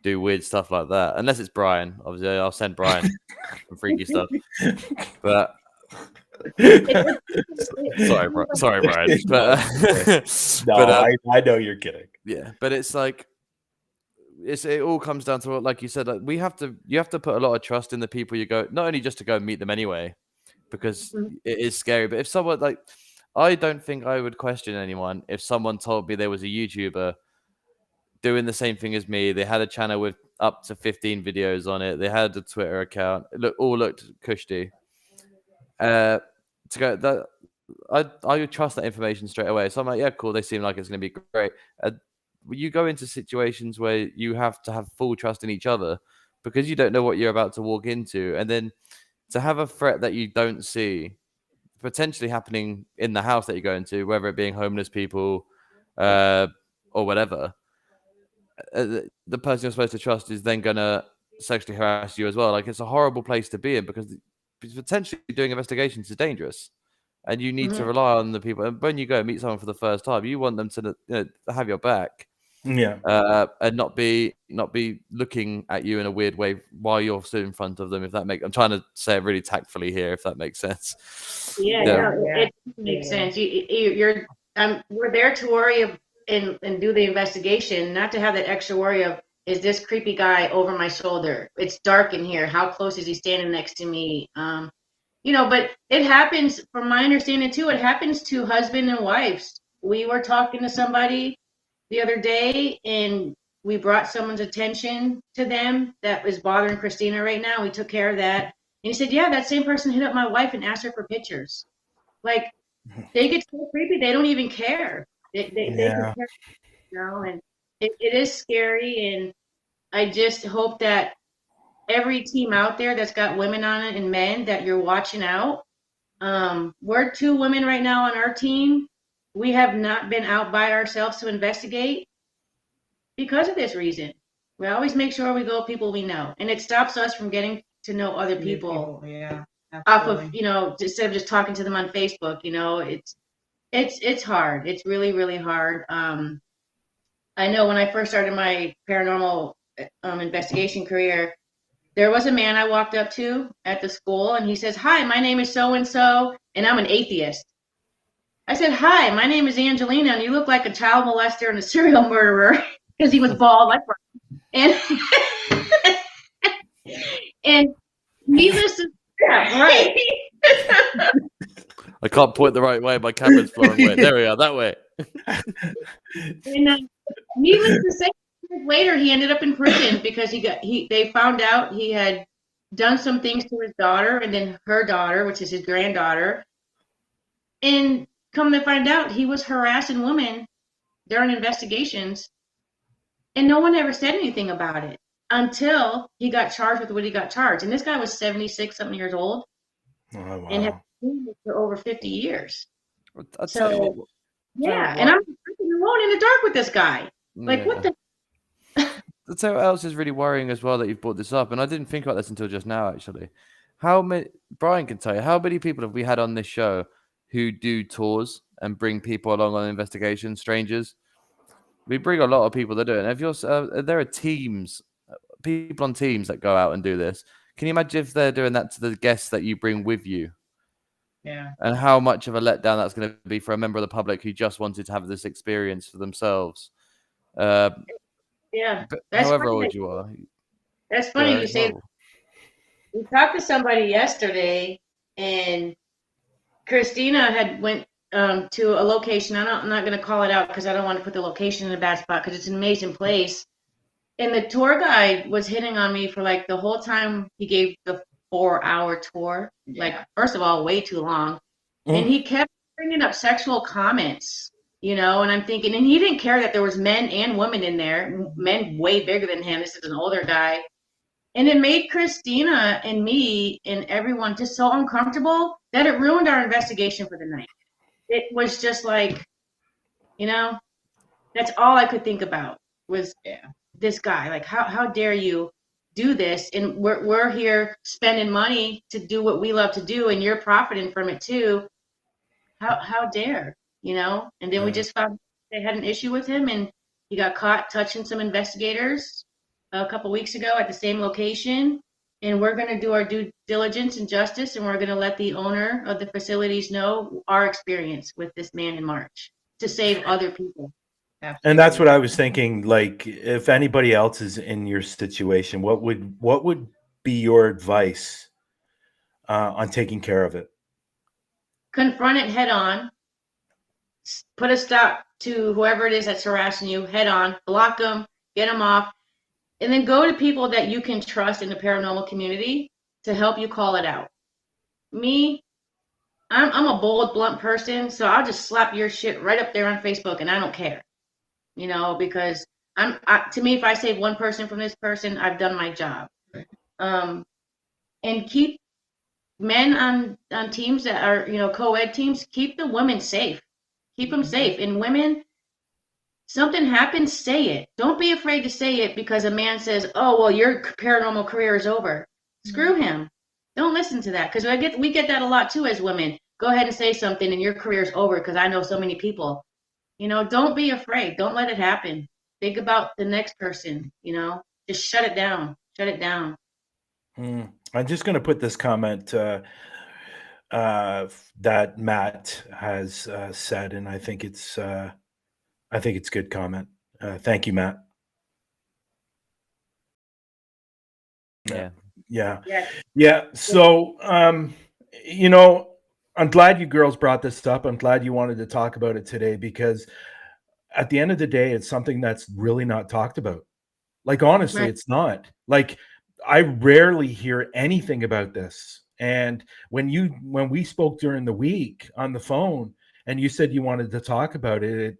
do weird stuff like that, unless it's Brian. Obviously, I'll send Brian some freaky stuff. But sorry, Brian. But I know you're kidding. Yeah, but it's like, it all comes down to, like you said, like you have to put a lot of trust in the people you go, not only just to go and meet them anyway, because it is scary. But if someone, like, I don't think I would question anyone if someone told me there was a YouTuber doing the same thing as me. They had a channel with up to 15 videos on it. They had a Twitter account. It all looked cushy. I would trust that information straight away. So I'm like, yeah, cool. They seem like it's going to be great. You go into situations where you have to have full trust in each other, because you don't know what you're about to walk into. And then to have a threat that you don't see potentially happening in the house that you go into, whether it being homeless people or whatever, the person you're supposed to trust is then going to sexually harass you as well. Like, it's a horrible place to be in, because potentially doing investigations is dangerous, and you need to rely on the people. And when you go and meet someone for the first time, you want them to have your back. Yeah. And not be looking at you in a weird way while you're stood in front of them. If that makes, I'm trying to say it really tactfully here, if that makes sense. Yeah, no, it makes sense. You're we're there to worry and do the investigation, not to have that extra worry of, is this creepy guy over my shoulder? It's dark in here. How close is he standing next to me? But it happens, from my understanding too, it happens to husband and wives. We were talking to somebody the other day, and we brought someone's attention to them that is bothering Christina right now. We took care of that. And he said, yeah, that same person hit up my wife and asked her for pictures. Like, they get so creepy, they don't even care. They can care, and it is scary. And I just hope that every team out there that's got women on it and men, that you're watching out. We're 2 women right now on our team. We have not been out by ourselves to investigate because of this reason. We always make sure we go with people we know, and it stops us from getting to know other people. Yeah, off of, instead of just talking to them on Facebook. It's hard. It's really, really hard. I know when I first started my paranormal investigation career, there was a man I walked up to at the school, and he says, hi, my name is so-and-so, and I'm an atheist. I said, hi, my name is Angelina, and you look like a child molester and a serial murderer, because he was bald like and and needless to right. I can't point the right way. My camera's far away. There we are. That way. And needless to say, later he ended up in prison because they found out he had done some things to his daughter, and then her daughter, which is his granddaughter. And come to find out, he was harassing women during investigations, and no one ever said anything about it until he got charged with what he got charged. And this guy was 76 something years old. Oh, wow. And have been for over 50 years. And I'm alone in the dark with this guy. Like, what the? I'll tell you what else is really worrying as well that you've brought this up, and I didn't think about this until just now, actually. How many, Brian can tell you, how many people have we had on this show who do tours and bring people along on investigations, strangers? We bring a lot of people that do it. And if you're, there are teams, people on teams that go out and do this. Can you imagine if they're doing that to the guests that you bring with you? Yeah. And how much of a letdown that's going to be for a member of the public who just wanted to have this experience for themselves. Yeah. However old you are. That's funny you say that. We talked to somebody yesterday, and Christina had went to a location. I'm not going to call it out because I don't want to put the location in a bad spot, because it's an amazing place. And the tour guide was hitting on me for like the whole time he gave the 4-hour tour. Yeah. Like, first of all, way too long. And he kept bringing up sexual comments, and I'm thinking, and he didn't care that there was men and women in there, men way bigger than him. This is an older guy. And it made Christina and me and everyone just so uncomfortable that it ruined our investigation for the night. It was just like, that's all I could think about was this guy. Like, how dare you do this? And we're here spending money to do what we love to do, and you're profiting from it too. How dare, And then we just found they had an issue with him, and he got caught touching some investigators a couple weeks ago at the same location. And we're going to do our due diligence and justice, and we're going to let the owner of the facilities know our experience with this man in March to save other people. Absolutely. And that's what I was thinking. Like, if anybody else is in your situation, what would be your advice on taking care of it? Confront it head on. Put a stop to whoever it is that's harassing you head on. Block them. Get them off. And then go to people that you can trust in the paranormal community to help you call it out. Me, I'm a bold, blunt person, so I'll just slap your shit right up there on Facebook, and I don't care. Because to me, if I save one person from this person, I've done my job. And keep men on teams that are, co-ed teams, keep the women safe. Keep them safe. And women, something happens, say it. Don't be afraid to say it because a man says, oh, well, your paranormal career is over. Screw him. Don't listen to that, because we get that a lot too as women. Go ahead and say something and your career's over because I know so many people. Don't be afraid. Don't let it happen. think about the next person, you know, just shut it down. Shut it down. I'm just going to put this comment that Matt has said, and I think it's good comment. Thank you, Matt. Yeah. So, you know, I'm glad you girls brought this up. I'm glad you wanted to talk about it today, because at the end of the day, it's something that's really not talked about. Like, honestly, it's not. Like, I rarely hear anything about this. And when we spoke during the week on the phone and you said you wanted to talk about it,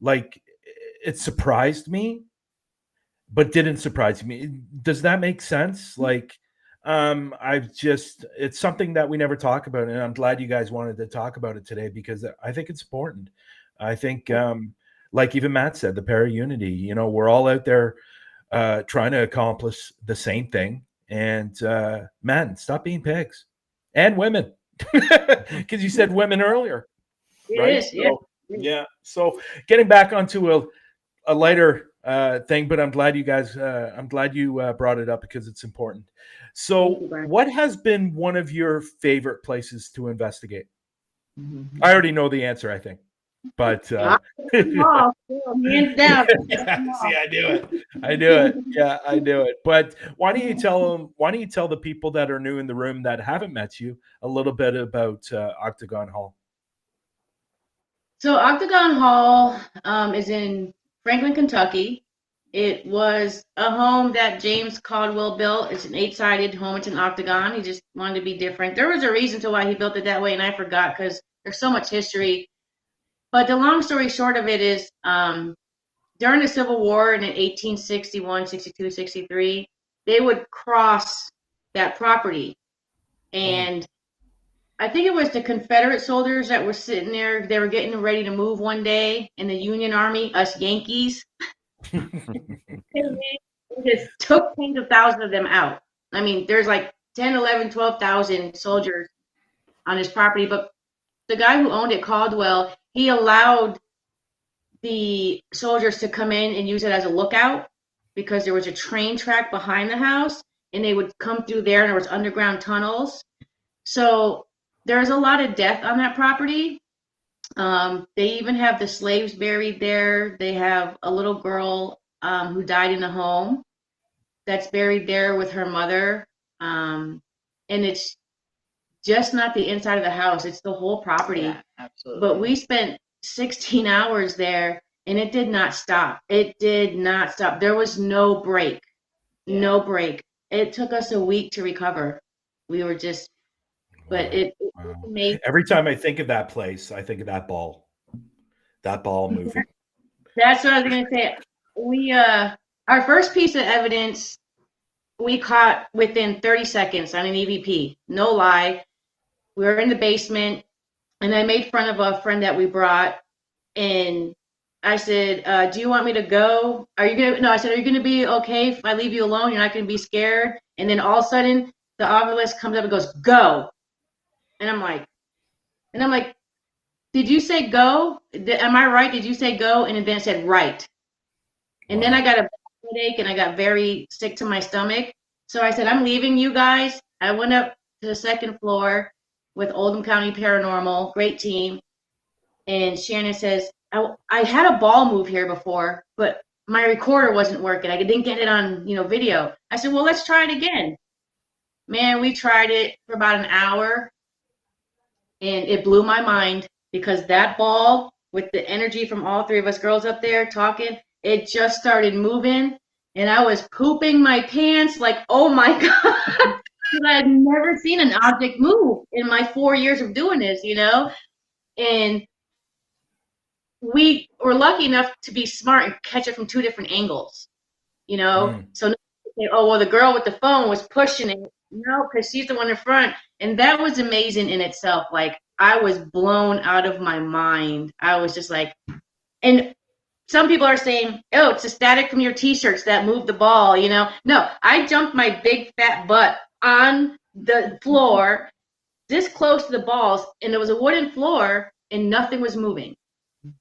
it surprised me, but didn't surprise me. Does that make sense? Like, it's something that we never talk about. And I'm glad you guys wanted to talk about it today, because I think it's important. I think, like even Matt said, the para unity, you know, we're all out there trying to accomplish the same thing. And men, stop being pigs, and women, because you said women earlier. Right? Yeah. So getting back onto a lighter thing, but I'm glad you guys, brought it up, because it's important. So what has been one of your favorite places to investigate? I already know the answer, I think. But hands down. See, I do it. Yeah, I do it. But why don't you tell the people that are new in the room that haven't met you a little bit about Octagon Hall? So Octagon Hall is in Franklin, Kentucky. It was a home that James Caldwell built. It's an 8-sided home. It's an octagon. He just wanted to be different. There was a reason to why he built it that way, and I forgot, because there's so much history. But the long story short of it is, during the Civil War in 1861, 62, 63, they would cross that property. And I think it was the Confederate soldiers that were sitting there. They were getting ready to move one day, and the Union Army, us Yankees, just took tens of thousands of them out. I mean, there's like 10, 11, 12,000 soldiers on his property. But the guy who owned it, Caldwell, he allowed the soldiers to come in and use it as a lookout, because there was a train track behind the house, and they would come through there, and there was underground tunnels. So there's a lot of death on that property. They even have the slaves buried there. They have a little girl who died in the home that's buried there with her mother. And it's just not the inside of the house. It's the whole property. Yeah, absolutely. But we spent 16 hours there, and it did not stop. It did not stop. There was no break. Yeah. No break. It took us a week to recover. We were just, but it made. Every time I think of that place, I think of that ball movie. That's what I was going to say. We, our first piece of evidence we caught within 30 seconds on an EVP. No lie. We were in the basement, and I made fun of a friend that we brought, and I said, do you want me to go? Are you going to, no, I said, are you going to be okay if I leave you alone? You're not going to be scared? And then all of a sudden, the obelisk comes up and goes, go. And I'm like, did you say go? Am I right? Did you say go? And then it said right. And then I got a headache, and I got very sick to my stomach. So I said, I'm leaving you guys. I went up to the second floor with Oldham County Paranormal, great team. And Shannon says, I had a ball move here before, but my recorder wasn't working. I didn't get it on, video. I said, well, let's try it again. Man, we tried it for about an hour, and it blew my mind, because that ball, with the energy from all three of us girls up there talking, it just started moving, and I was pooping my pants like, oh my God, because I had never seen an object move in my 4 years of doing this, and we were lucky enough to be smart and catch it from two different angles, So, oh, well, the girl with the phone was pushing it. No, because she's the one in front. And that was amazing in itself. Like, I was blown out of my mind. I was just like, and some people are saying, oh, it's the static from your t-shirts that moved the ball, No, I jumped my big fat butt on the floor this close to the balls, and there was a wooden floor, and nothing was moving.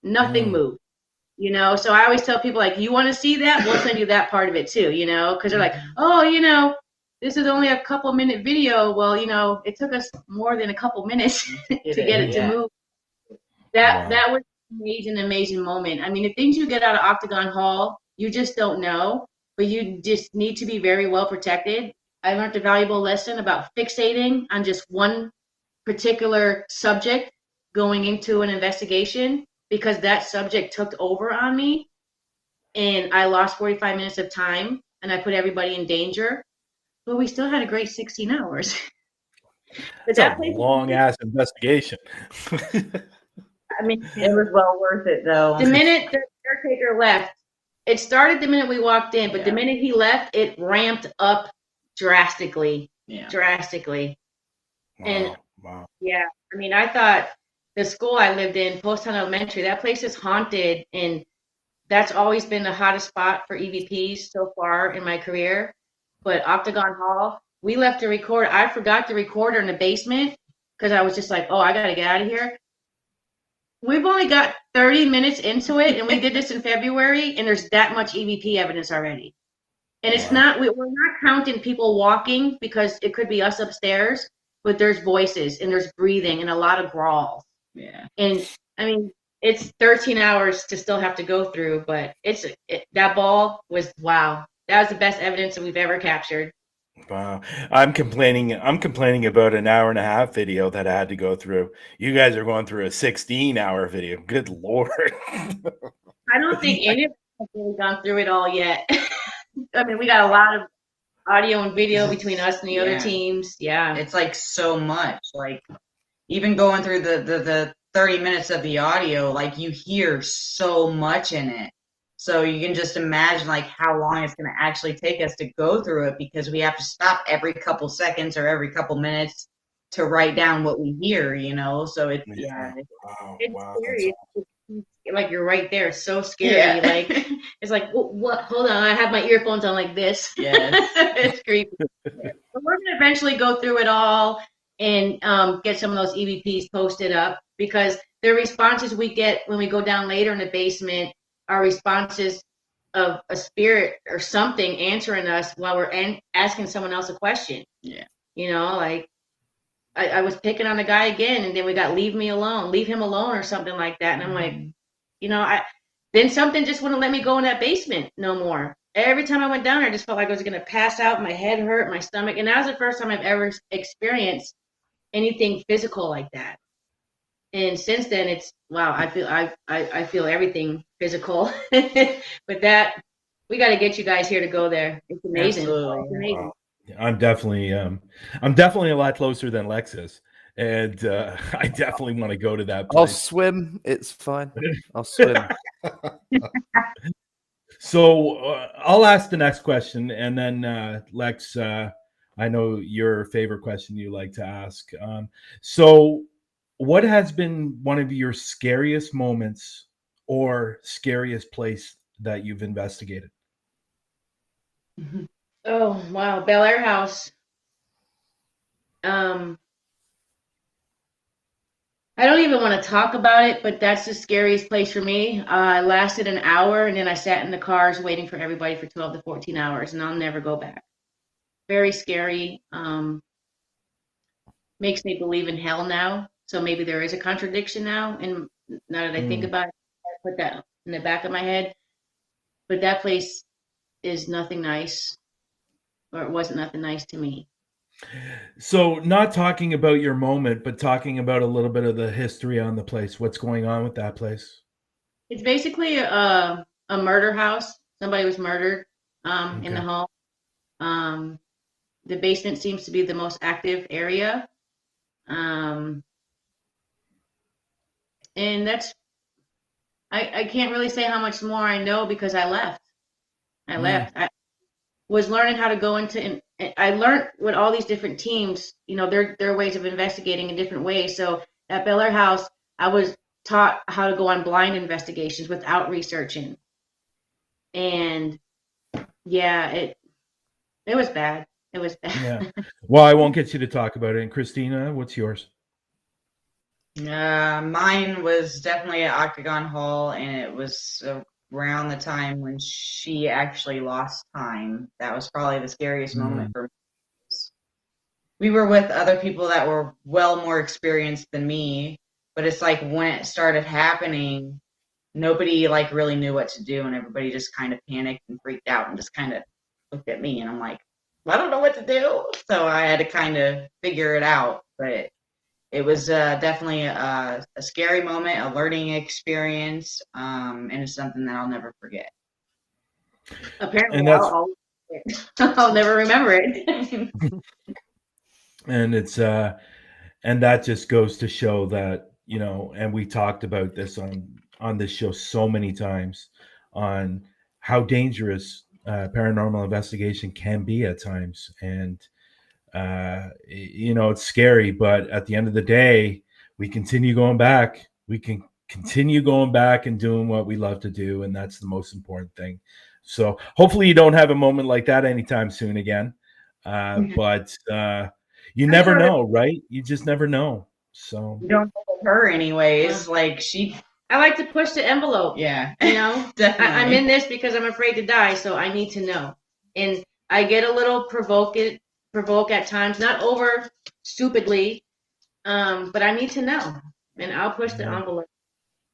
Nothing moved. you know? So I always tell people, like, you want to see that? We'll send you that part of it too, you know? Because they're like, oh, you know, this is only a couple minute video. Well, you know, it took us more than a couple minutes to get it to move. That was an amazing moment. I mean, the things you get out of Octagon Hall, you just don't know, but you just need to be very well protected. I learned a valuable lesson about fixating on just one particular subject going into an investigation, because that subject took over on me and I lost 45 minutes of time and I put everybody in danger, but we still had a great 16 hours. It's a long ass investigation. I mean, it was well worth it though. The minute the caretaker left, it started the minute we walked in, but the minute he left, it ramped up drastically. Drastically. And yeah, I mean, I thought the school I lived in, Post-Town Elementary, that place is haunted, and that's always been the hottest spot for EVPs so far in my career. But Octagon Hall, we left the recorder. I forgot the recorder in the basement because I was just like, oh, I got to get out of here. We've only got 30 minutes into it, and we did this in February, and there's that much EVP evidence already. And it's not, we're not counting people walking because it could be us upstairs, but there's voices and there's breathing and a lot of growls. Yeah. And I mean, it's 13 hours to still have to go through, but that ball was, wow. That was the best evidence that we've ever captured. Wow. I'm complaining about an hour and a half video that I had to go through. You guys are going through a 16-hour video. Good Lord. I don't think any of us have really gone through it all yet. I mean, we got a lot of audio and video between us and the other teams. Yeah. It's like so much. Like even going through the 30 minutes of the audio, like you hear so much in it. So you can just imagine like how long it's going to actually take us to go through it, because we have to stop every couple seconds or every couple minutes to write down what we hear, you know? So it's, it's scary. Like you're right there. It's so scary. Like, it's like, what? Hold on. I have my earphones on like this. It's creepy. But we're going to eventually go through it all and get some of those EVPs posted up, because the responses we get when we go down later in the basement are responses of a spirit or something answering us while we're asking someone else a question. Yeah. You know, like I was picking on a guy again, and then we got leave him alone or something like that. And I'm like, you know, then something just wouldn't let me go in that basement no more. Every time I went down there, I just felt like I was going to pass out. My head hurt, my stomach. And that was the first time I've ever experienced anything physical like that. And since then, it's wow. I feel everything physical, but that we got to get you guys here to go there. It's amazing. Absolutely. It's amazing. Wow. I'm definitely a lot closer than Lex is, and I definitely want to go to that place. I'll swim. It's fine. I'll swim. So I'll ask the next question, and then Lex, I know your favorite question you like to ask. So what has been one of your scariest moments or scariest place that you've investigated? Oh, wow. Bel Air House. I don't even want to talk about it, but that's the scariest place for me. I lasted an hour, and then I sat in the cars waiting for everybody for 12 to 14 hours, and I'll never go back. Very scary. Makes me believe in hell now. So maybe there is a contradiction now. And now that I think about it, I put that in the back of my head. But that place is nothing nice, or it wasn't nothing nice to me. So not talking about your moment, but talking about a little bit of the history on the place. What's going on with that place? It's basically a murder house. Somebody was murdered in the home. The basement seems to be the most active area. And that's, I can't really say how much more I know because I left. I was learning how to go into, and I learned with all these different teams, you know, their ways of investigating in different ways. So at Bel Air House, I was taught how to go on blind investigations without researching. And yeah, it was bad. It was bad. Yeah. Well, I won't get you to talk about it. And Christina, what's yours? Mine was definitely at Octagon Hall, and it was around the time when she actually lost time. That was probably the scariest moment for me. We were with other people that were well more experienced than me, but it's like when it started happening, nobody like really knew what to do, and everybody just kind of panicked and freaked out and just kind of looked at me, and I'm like, I don't know what to do. So I had to kind of figure it out, but it was definitely a scary moment, a learning experience, and it's something that I'll never forget. Apparently, And that's I'll never remember it. and it's and that just goes to show that, you know, and we talked about this on this show so many times on how dangerous paranormal investigation can be at times. And you know, it's scary, but at the end of the day, we continue going back. We can continue going back and doing what we love to do, and that's the most important thing. So hopefully you don't have a moment like that anytime soon again. But you never know, right? You just never know. So You don't know her anyways. Like I like to push the envelope. yeah, You know, definitely. I'm in this because I'm afraid to die, so I need to know. And I get a little provoke at times, not over stupidly, but I need to know, and I'll push the envelope.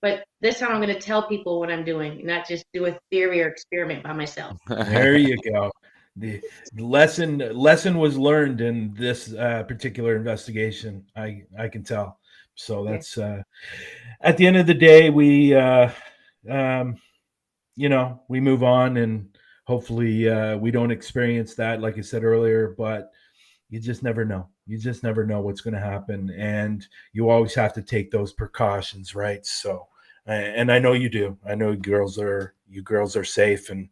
But this time I'm going to tell people what I'm doing, not just do a theory or experiment by myself. there you go. The lesson was learned in this particular investigation. I can tell. So that's at the end of the day, we you know, we move on, and hopefully we don't experience that, like I said earlier. But you just never know. You just never know what's going to happen, and you always have to take those precautions, right? So, and I know you do. I know you girls are safe, and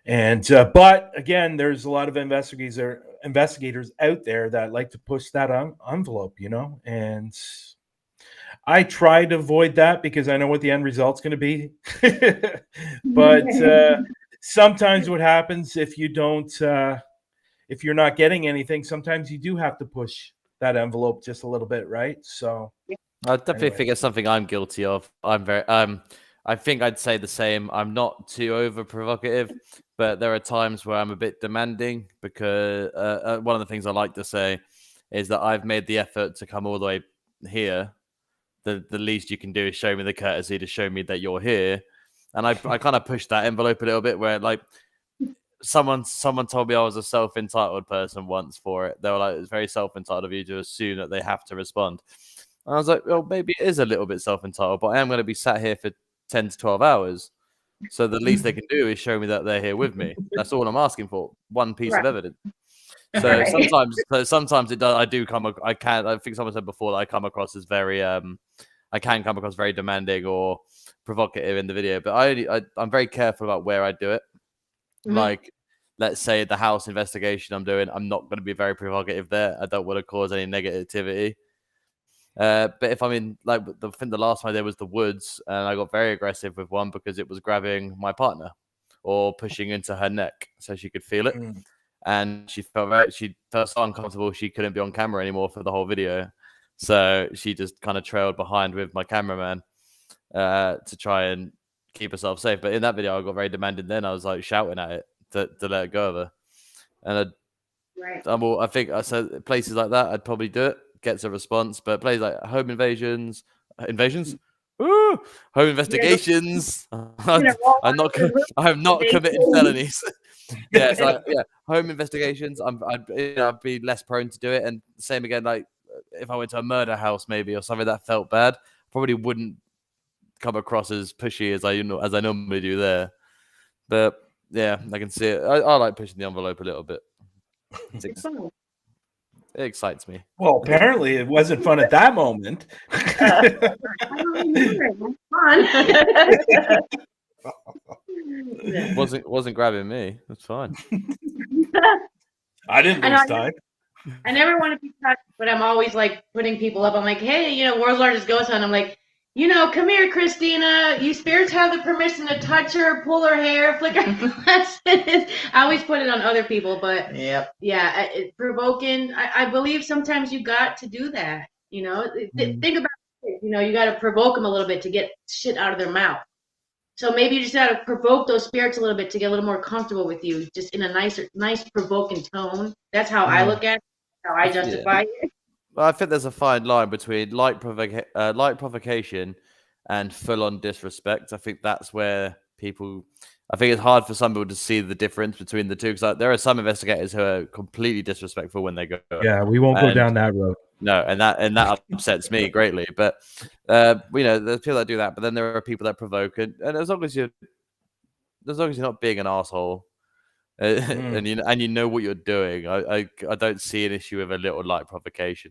but again, there's a lot of investigators out there that like to push that envelope, you know, and I try to avoid that because I know what the end result's going to be. But sometimes what happens if you don't, if you're not getting anything, sometimes you do have to push that envelope just a little bit, right? So I definitely think it's something I'm guilty of. I'm very, I think I'd say the same. I'm not too over provocative, but there are times where I'm a bit demanding because one of the things I like to say is that I've made the effort to come all the way here. The least you can do is show me the courtesy to show me that you're here. And I kind of pushed that envelope a little bit where like someone told me I was a self-entitled person once for it. They were like, it's very self-entitled of you to assume that they have to respond. And I was like, well, maybe it is a little bit self-entitled, but I am going to be sat here for 10 to 12 hours. So the least they can do is show me that they're here with me. That's all I'm asking for. One piece of evidence. So sometimes it does. I think someone said before that I come across as very I can come across very demanding or provocative in the video, but I'm very careful about where I do it. Like, let's say the house investigation I'm doing, I'm not going to be very provocative there. I don't want to cause any negativity. But if I'm in, like, I think the last one I did was the woods, and I got very aggressive with one because it was grabbing my partner or pushing into her neck so she could feel it. And she felt so uncomfortable she couldn't be on camera anymore for the whole video. So she just kind of trailed behind with my cameraman to try and keep herself safe. But in that video, I got very demanding. Then I was like shouting at it to let it go of her. And I think I said places like that, I'd probably do it, gets a response. But places like home investigations, home investigations. I have not committed felonies. Home investigations. I'd be less prone to do it. And same again, like if I went to a murder house maybe or something that felt bad, probably wouldn't come across as pushy as I normally do there. But yeah, I can see it. I like pushing the envelope a little bit. It excites me. Well, apparently it wasn't fun at that moment. I don't remember it. Fun. Wasn't grabbing me. That's fine. I didn't lose time. I never want to be touched, but I'm always like putting people up. I'm like, hey, world's largest ghost hunt. I'm like, come here, Christina. You spirits have the permission to touch her, pull her hair, flick her glasses. I always put it on other people, but provoking. I believe sometimes you got to do that. Think about it. You got to provoke them a little bit to get shit out of their mouth. So maybe you just got to provoke those spirits a little bit to get a little more comfortable with you, just in a nice provoking tone. That's how I look at it, how I justify it. Well, I think there's a fine line between light provocation and full-on disrespect. I think that's where I think it's hard for some people to see the difference between the two, because there are some investigators who are completely disrespectful when they go. Yeah, we won't go down that road. No, and that upsets me greatly. But there's people that do that. But then there are people that provoke it, and as long as you're not being an asshole, and you know what you're doing, I don't see an issue with a little light provocation,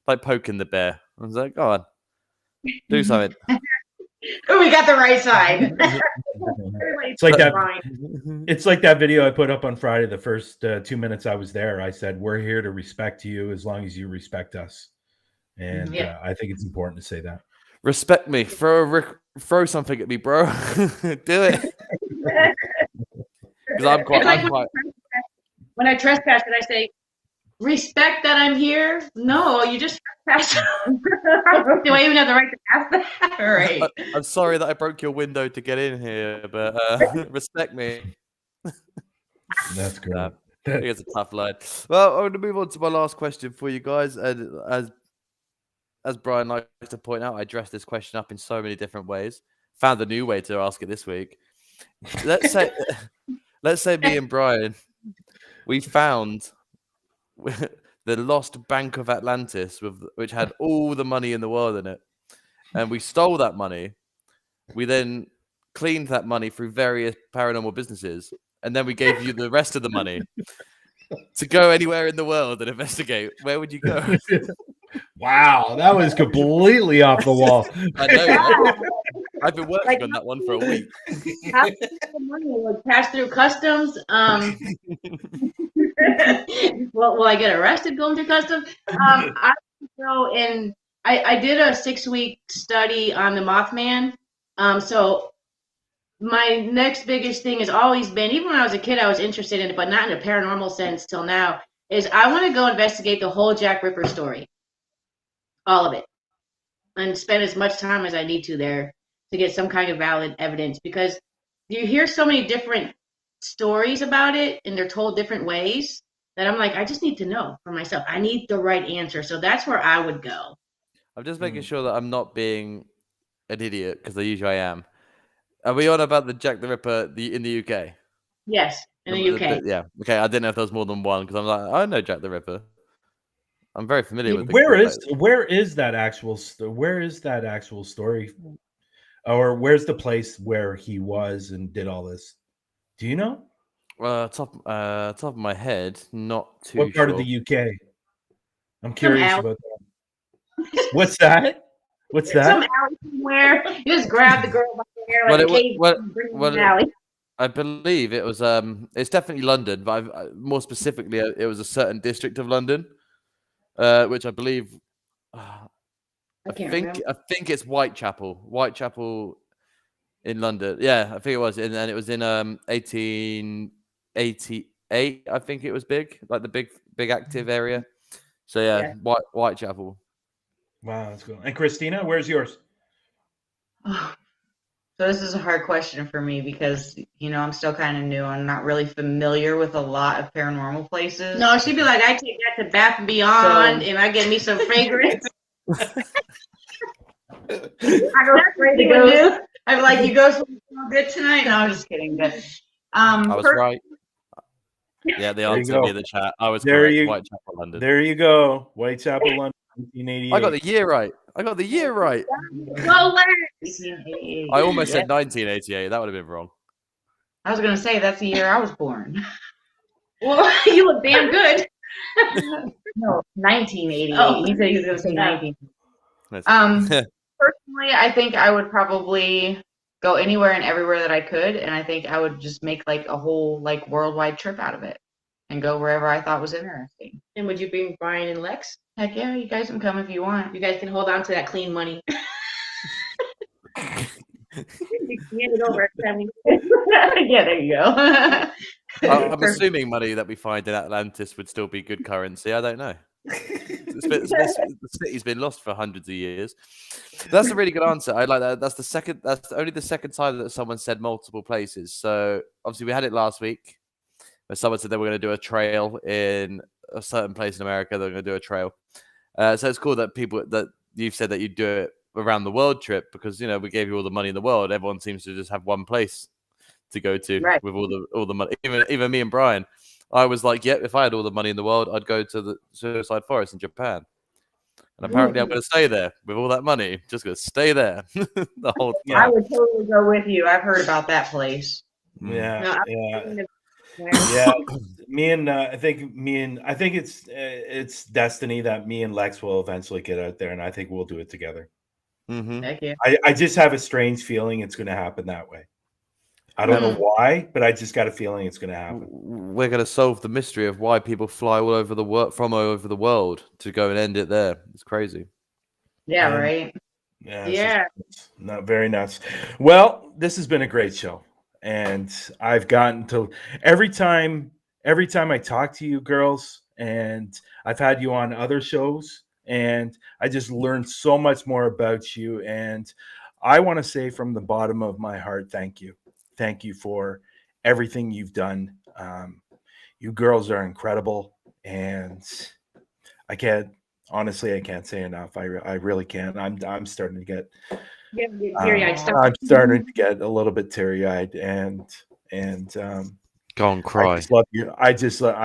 like poking the bear. I was like, go on, do something. Oh, we got the right side. It's like that. It's like that video I put up on Friday. The first 2 minutes I was there, I said, "We're here to respect you as long as you respect us," and I think it's important to say that. Respect me. Throw something at me, bro. Do it. Because I'm quite. When I trespass, and I say, "Respect that I'm here." No, you just trespass. Do I even have the right to ask that? All right. I'm sorry that I broke your window to get in here, but respect me. That's great. I think it's a tough line. Well, I'm going to move on to my last question for you guys. And as Brian likes to point out, I dressed this question up in so many different ways. Found a new way to ask it this week. Let's say me and Brian, we found the lost Bank of Atlantis, which had all the money in the world in it, and we stole that money. We then cleaned that money through various paranormal businesses, and then we gave you the rest of the money to go anywhere in the world and investigate. Where would you go? Wow, that was completely off the wall. I know. Right? I've been working on that one for a week. How much money would pass through customs? Well, will I get arrested going through customs? I go and I did a 6-week study on the Mothman. So my next biggest thing has always been, even when I was a kid, I was interested in it, but not in a paranormal sense till now, is I want to go investigate the whole Jack Ripper story. All of it. And spend as much time as I need to there to get some kind of valid evidence, because you hear so many different stories about it and they're told different ways that I'm like, I just need to know for myself. I need the right answer. So that's where I would go. I'm just making sure that I'm not being an idiot, because I usually am. Are we on about the Jack the Ripper in the UK? Yes, in the UK. Yeah. Okay. I didn't know if there was more than one, because I'm like, I know Jack the Ripper. I'm very familiar with. Where is that actual story, or where's the place where he was and did all this? Do you know? Top of my head, not too. What part of the UK? I'm curious about that. What's that? What's that? Some alley somewhere. You just grab the girl by the hair like a cave and bring her to the alley. I believe it was. It's definitely London, but more specifically, it was a certain district of London, which I believe. I think it's Whitechapel in London. Yeah, I think it was, and it was in 1888. I think it was big, like the big active area. So yeah. Whitechapel. Wow, that's cool. And Christina, where's yours? So this is a hard question for me because, I'm still kind of new. I'm not really familiar with a lot of paranormal places. No, she'd be like, I take that to Bath and Beyond, and I get me some fragrance. I'm like, you go somewhere good tonight? No, I'm just kidding. But I was right. Yeah, the answer in the chat. I was correct. Whitechapel, London. There you go. Whitechapel, London, 1988. I got the year right. Go I almost said 1988. That would have been wrong. I was going to say that's the year I was born. Well, you look damn good. No, 1988. Oh. He said he was going to say 19. Personally, I think I would probably go anywhere and everywhere that I could, and I think I would just make like a whole worldwide trip out of it and go wherever I thought was interesting. And would you bring Brian and Lex? Heck yeah, you guys can come if you want. You guys can hold on to that clean money. Yeah, there you go. I'm assuming money that we find in Atlantis would still be good currency. I don't know. The city's been lost for hundreds of years. That's a really good answer. I like that. That's only the second time that someone said multiple places. So obviously we had it last week where someone said they were going to do a trail in a certain place in America. They're going to do a trail. So it's cool that you've said that you do it around the world trip, because we gave you all the money in the world. Everyone seems to just have one place to go to, right, with all the money. Even me and Brian, I was like, yep, if I had all the money in the world, I'd go to the suicide forest in Japan. And apparently I'm going to stay there with all that money. Just going to stay there the whole time. I would totally go with you. I've heard about that place. Yeah. I think it's destiny that me and Lex will eventually get out there, and I think we'll do it together. Mm-hmm. Thank you. I just have a strange feeling it's going to happen that way. I don't know why, but I just got a feeling it's going to happen. We're going to solve the mystery of why people fly all over the world to go and end it there. It's crazy. Yeah, right. Yeah. Not very nuts. Well, this has been a great show, and I've gotten to every time I talk to you girls, and I've had you on other shows, and I just learned so much more about you, and I want to say from the bottom of my heart, thank you. Thank you for everything you've done. You girls are incredible, and I can't say enough. I really can't. I'm starting to get teary-eyed. I'm starting to get a little bit teary-eyed, and go and cry. I just love you. I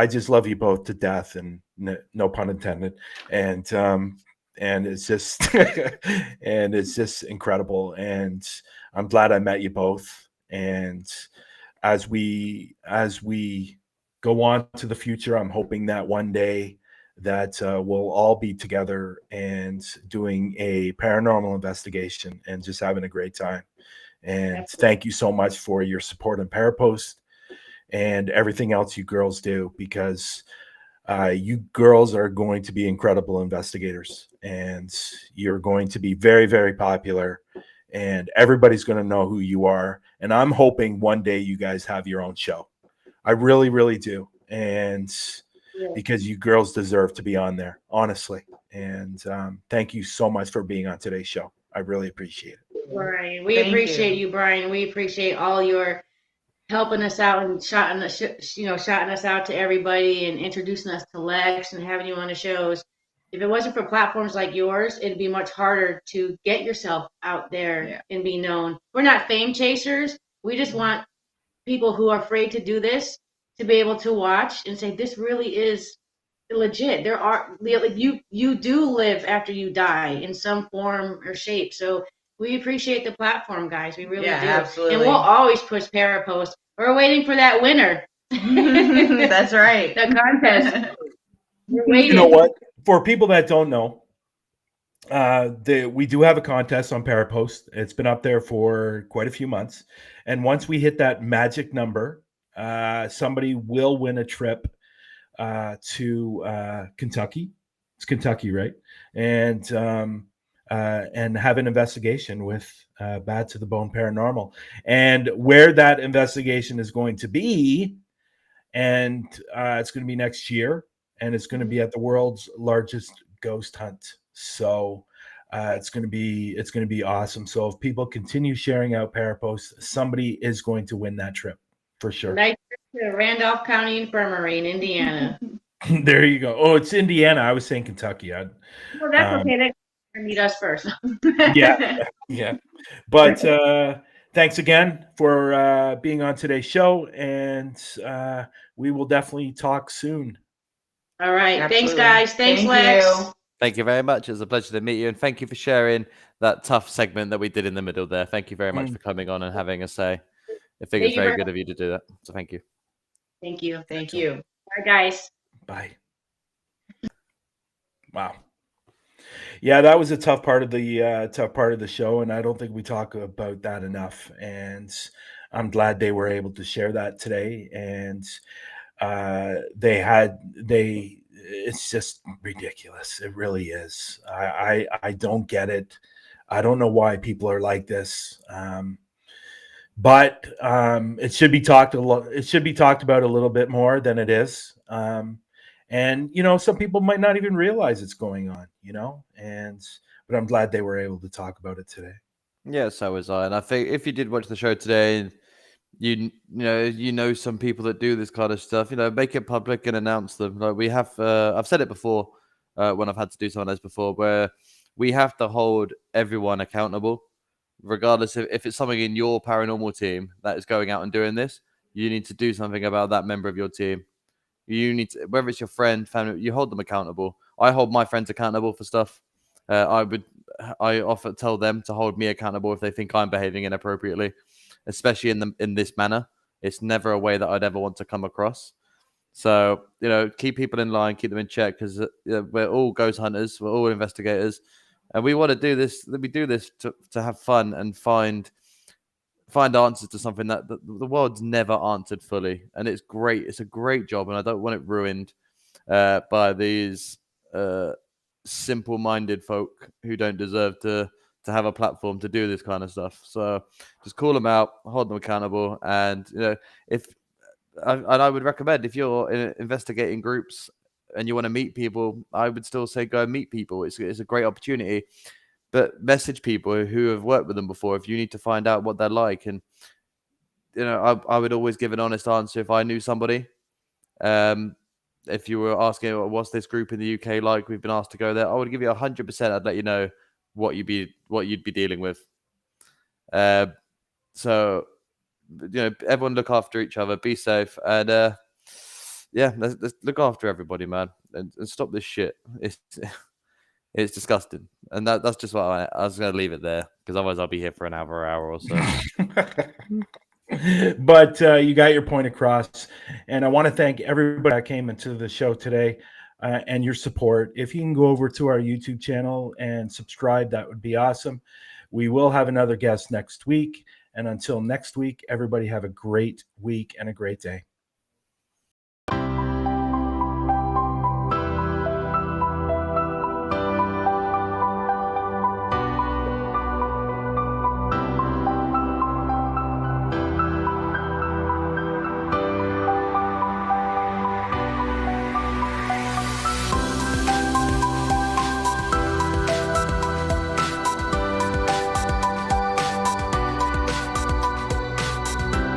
just love you both to death, and no pun intended. And it's just and it's just incredible. And I'm glad I met you both. And as we go on to the future, I'm hoping that one day that we'll all be together and doing a paranormal investigation and just having a great time. And thank you so much for your support on Parapost and everything else you girls do, because you girls are going to be incredible investigators, and you're going to be very, very popular, and everybody's going to know who you are. And I'm hoping one day you guys have your own show. I really, really do. And because you girls deserve to be on there, honestly. And thank you so much for being on today's show. I really appreciate it. Brian, we appreciate you, Brian. We appreciate all your helping us out and shouting us out to everybody and introducing us to Lex and having you on the shows. If it wasn't for platforms like yours, it'd be much harder to get yourself out there and be known. We're not fame chasers. We just want people who are afraid to do this to be able to watch and say, this really is legit. There are, you do live after you die in some form or shape. So we appreciate the platform, guys. We really do. Absolutely. And we'll always push Parapost. We're waiting for that winner. That's right. The contest. We're waiting. You know what? For people that don't know, we do have a contest on Parapost. It's been up there for quite a few months. And once we hit that magic number, somebody will win a trip to Kentucky. It's Kentucky, right? And have an investigation with Bad to the Bone Paranormal. And where that investigation is going to be, and it's going to be next year, and it's going to be at the world's largest ghost hunt. So it's going to be awesome. So if people continue sharing out Parapost, somebody is going to win that trip for sure. Nice trip to Randolph County Infirmary in Indiana. There you go. Oh, it's Indiana. I was saying Kentucky. Well, that's okay. They meet us first. Yeah. But thanks again for being on today's show, and we will definitely talk soon. All right. Absolutely. Thanks, guys. Thanks, Thank Lex. you. Thank you very much. It was a pleasure to meet you, and thank you for sharing that tough segment that we did in the middle there. Thank you very much for coming on and having a say. I think it's very good of you to do that. So thank you. Thank you. Thank you. Bye, guys. Bye. Wow. Yeah, that was a tough part of the show, and I don't think we talk about that enough. And I'm glad they were able to share that today. And it's just ridiculous. It really is. I don't get it. I don't know why people are like this. But it should be talked about a little bit more than it is. And, you know, some people might not even realize it's going on, you know, but I'm glad they were able to talk about it today. Yeah, so was I. And I think if you did watch the show today, you know some people that do this kind of stuff, you know, make it public and announce them. Like we have, I've said it before when I've had to do something else before, where we have to hold everyone accountable, regardless if it's something in your paranormal team that is going out and doing this. You need to do something about that member of your team. You need to, whether it's your friend, family, you hold them accountable. I hold my friends accountable for stuff. I often tell them to hold me accountable if they think I'm behaving inappropriately, especially in this manner. It's never a way that I'd ever want to come across. So, you know, keep people in line, keep them in check, because we're all ghost hunters, we're all investigators, and we want to do this. We do this to have fun and find answers to something that the world's never answered fully. And it's great. It's a great job, and I don't want it ruined by these simple-minded folk who don't deserve to have a platform to do this kind of stuff. So just call them out, hold them accountable, and you know, I would recommend, if you're in investigating groups and you want to meet people, I would still say go and meet people. It's a great opportunity. But message people who have worked with them before if you need to find out what they're like. And, you know, I would always give an honest answer if I knew somebody. If you were asking, what's this group in the UK like? We've been asked to go there. I would give you 100%. I'd let you know what you'd be dealing with. So, you know, everyone look after each other, be safe. And, yeah, let's look after everybody, man. And stop this shit. It's disgusting. And that's just what I was going to leave it there, because otherwise I'll be here for an hour or so. But you got your point across. And I want to thank everybody that came into the show today and your support. If you can go over to our YouTube channel and subscribe, that would be awesome. We will have another guest next week. And until next week, everybody have a great week and a great day.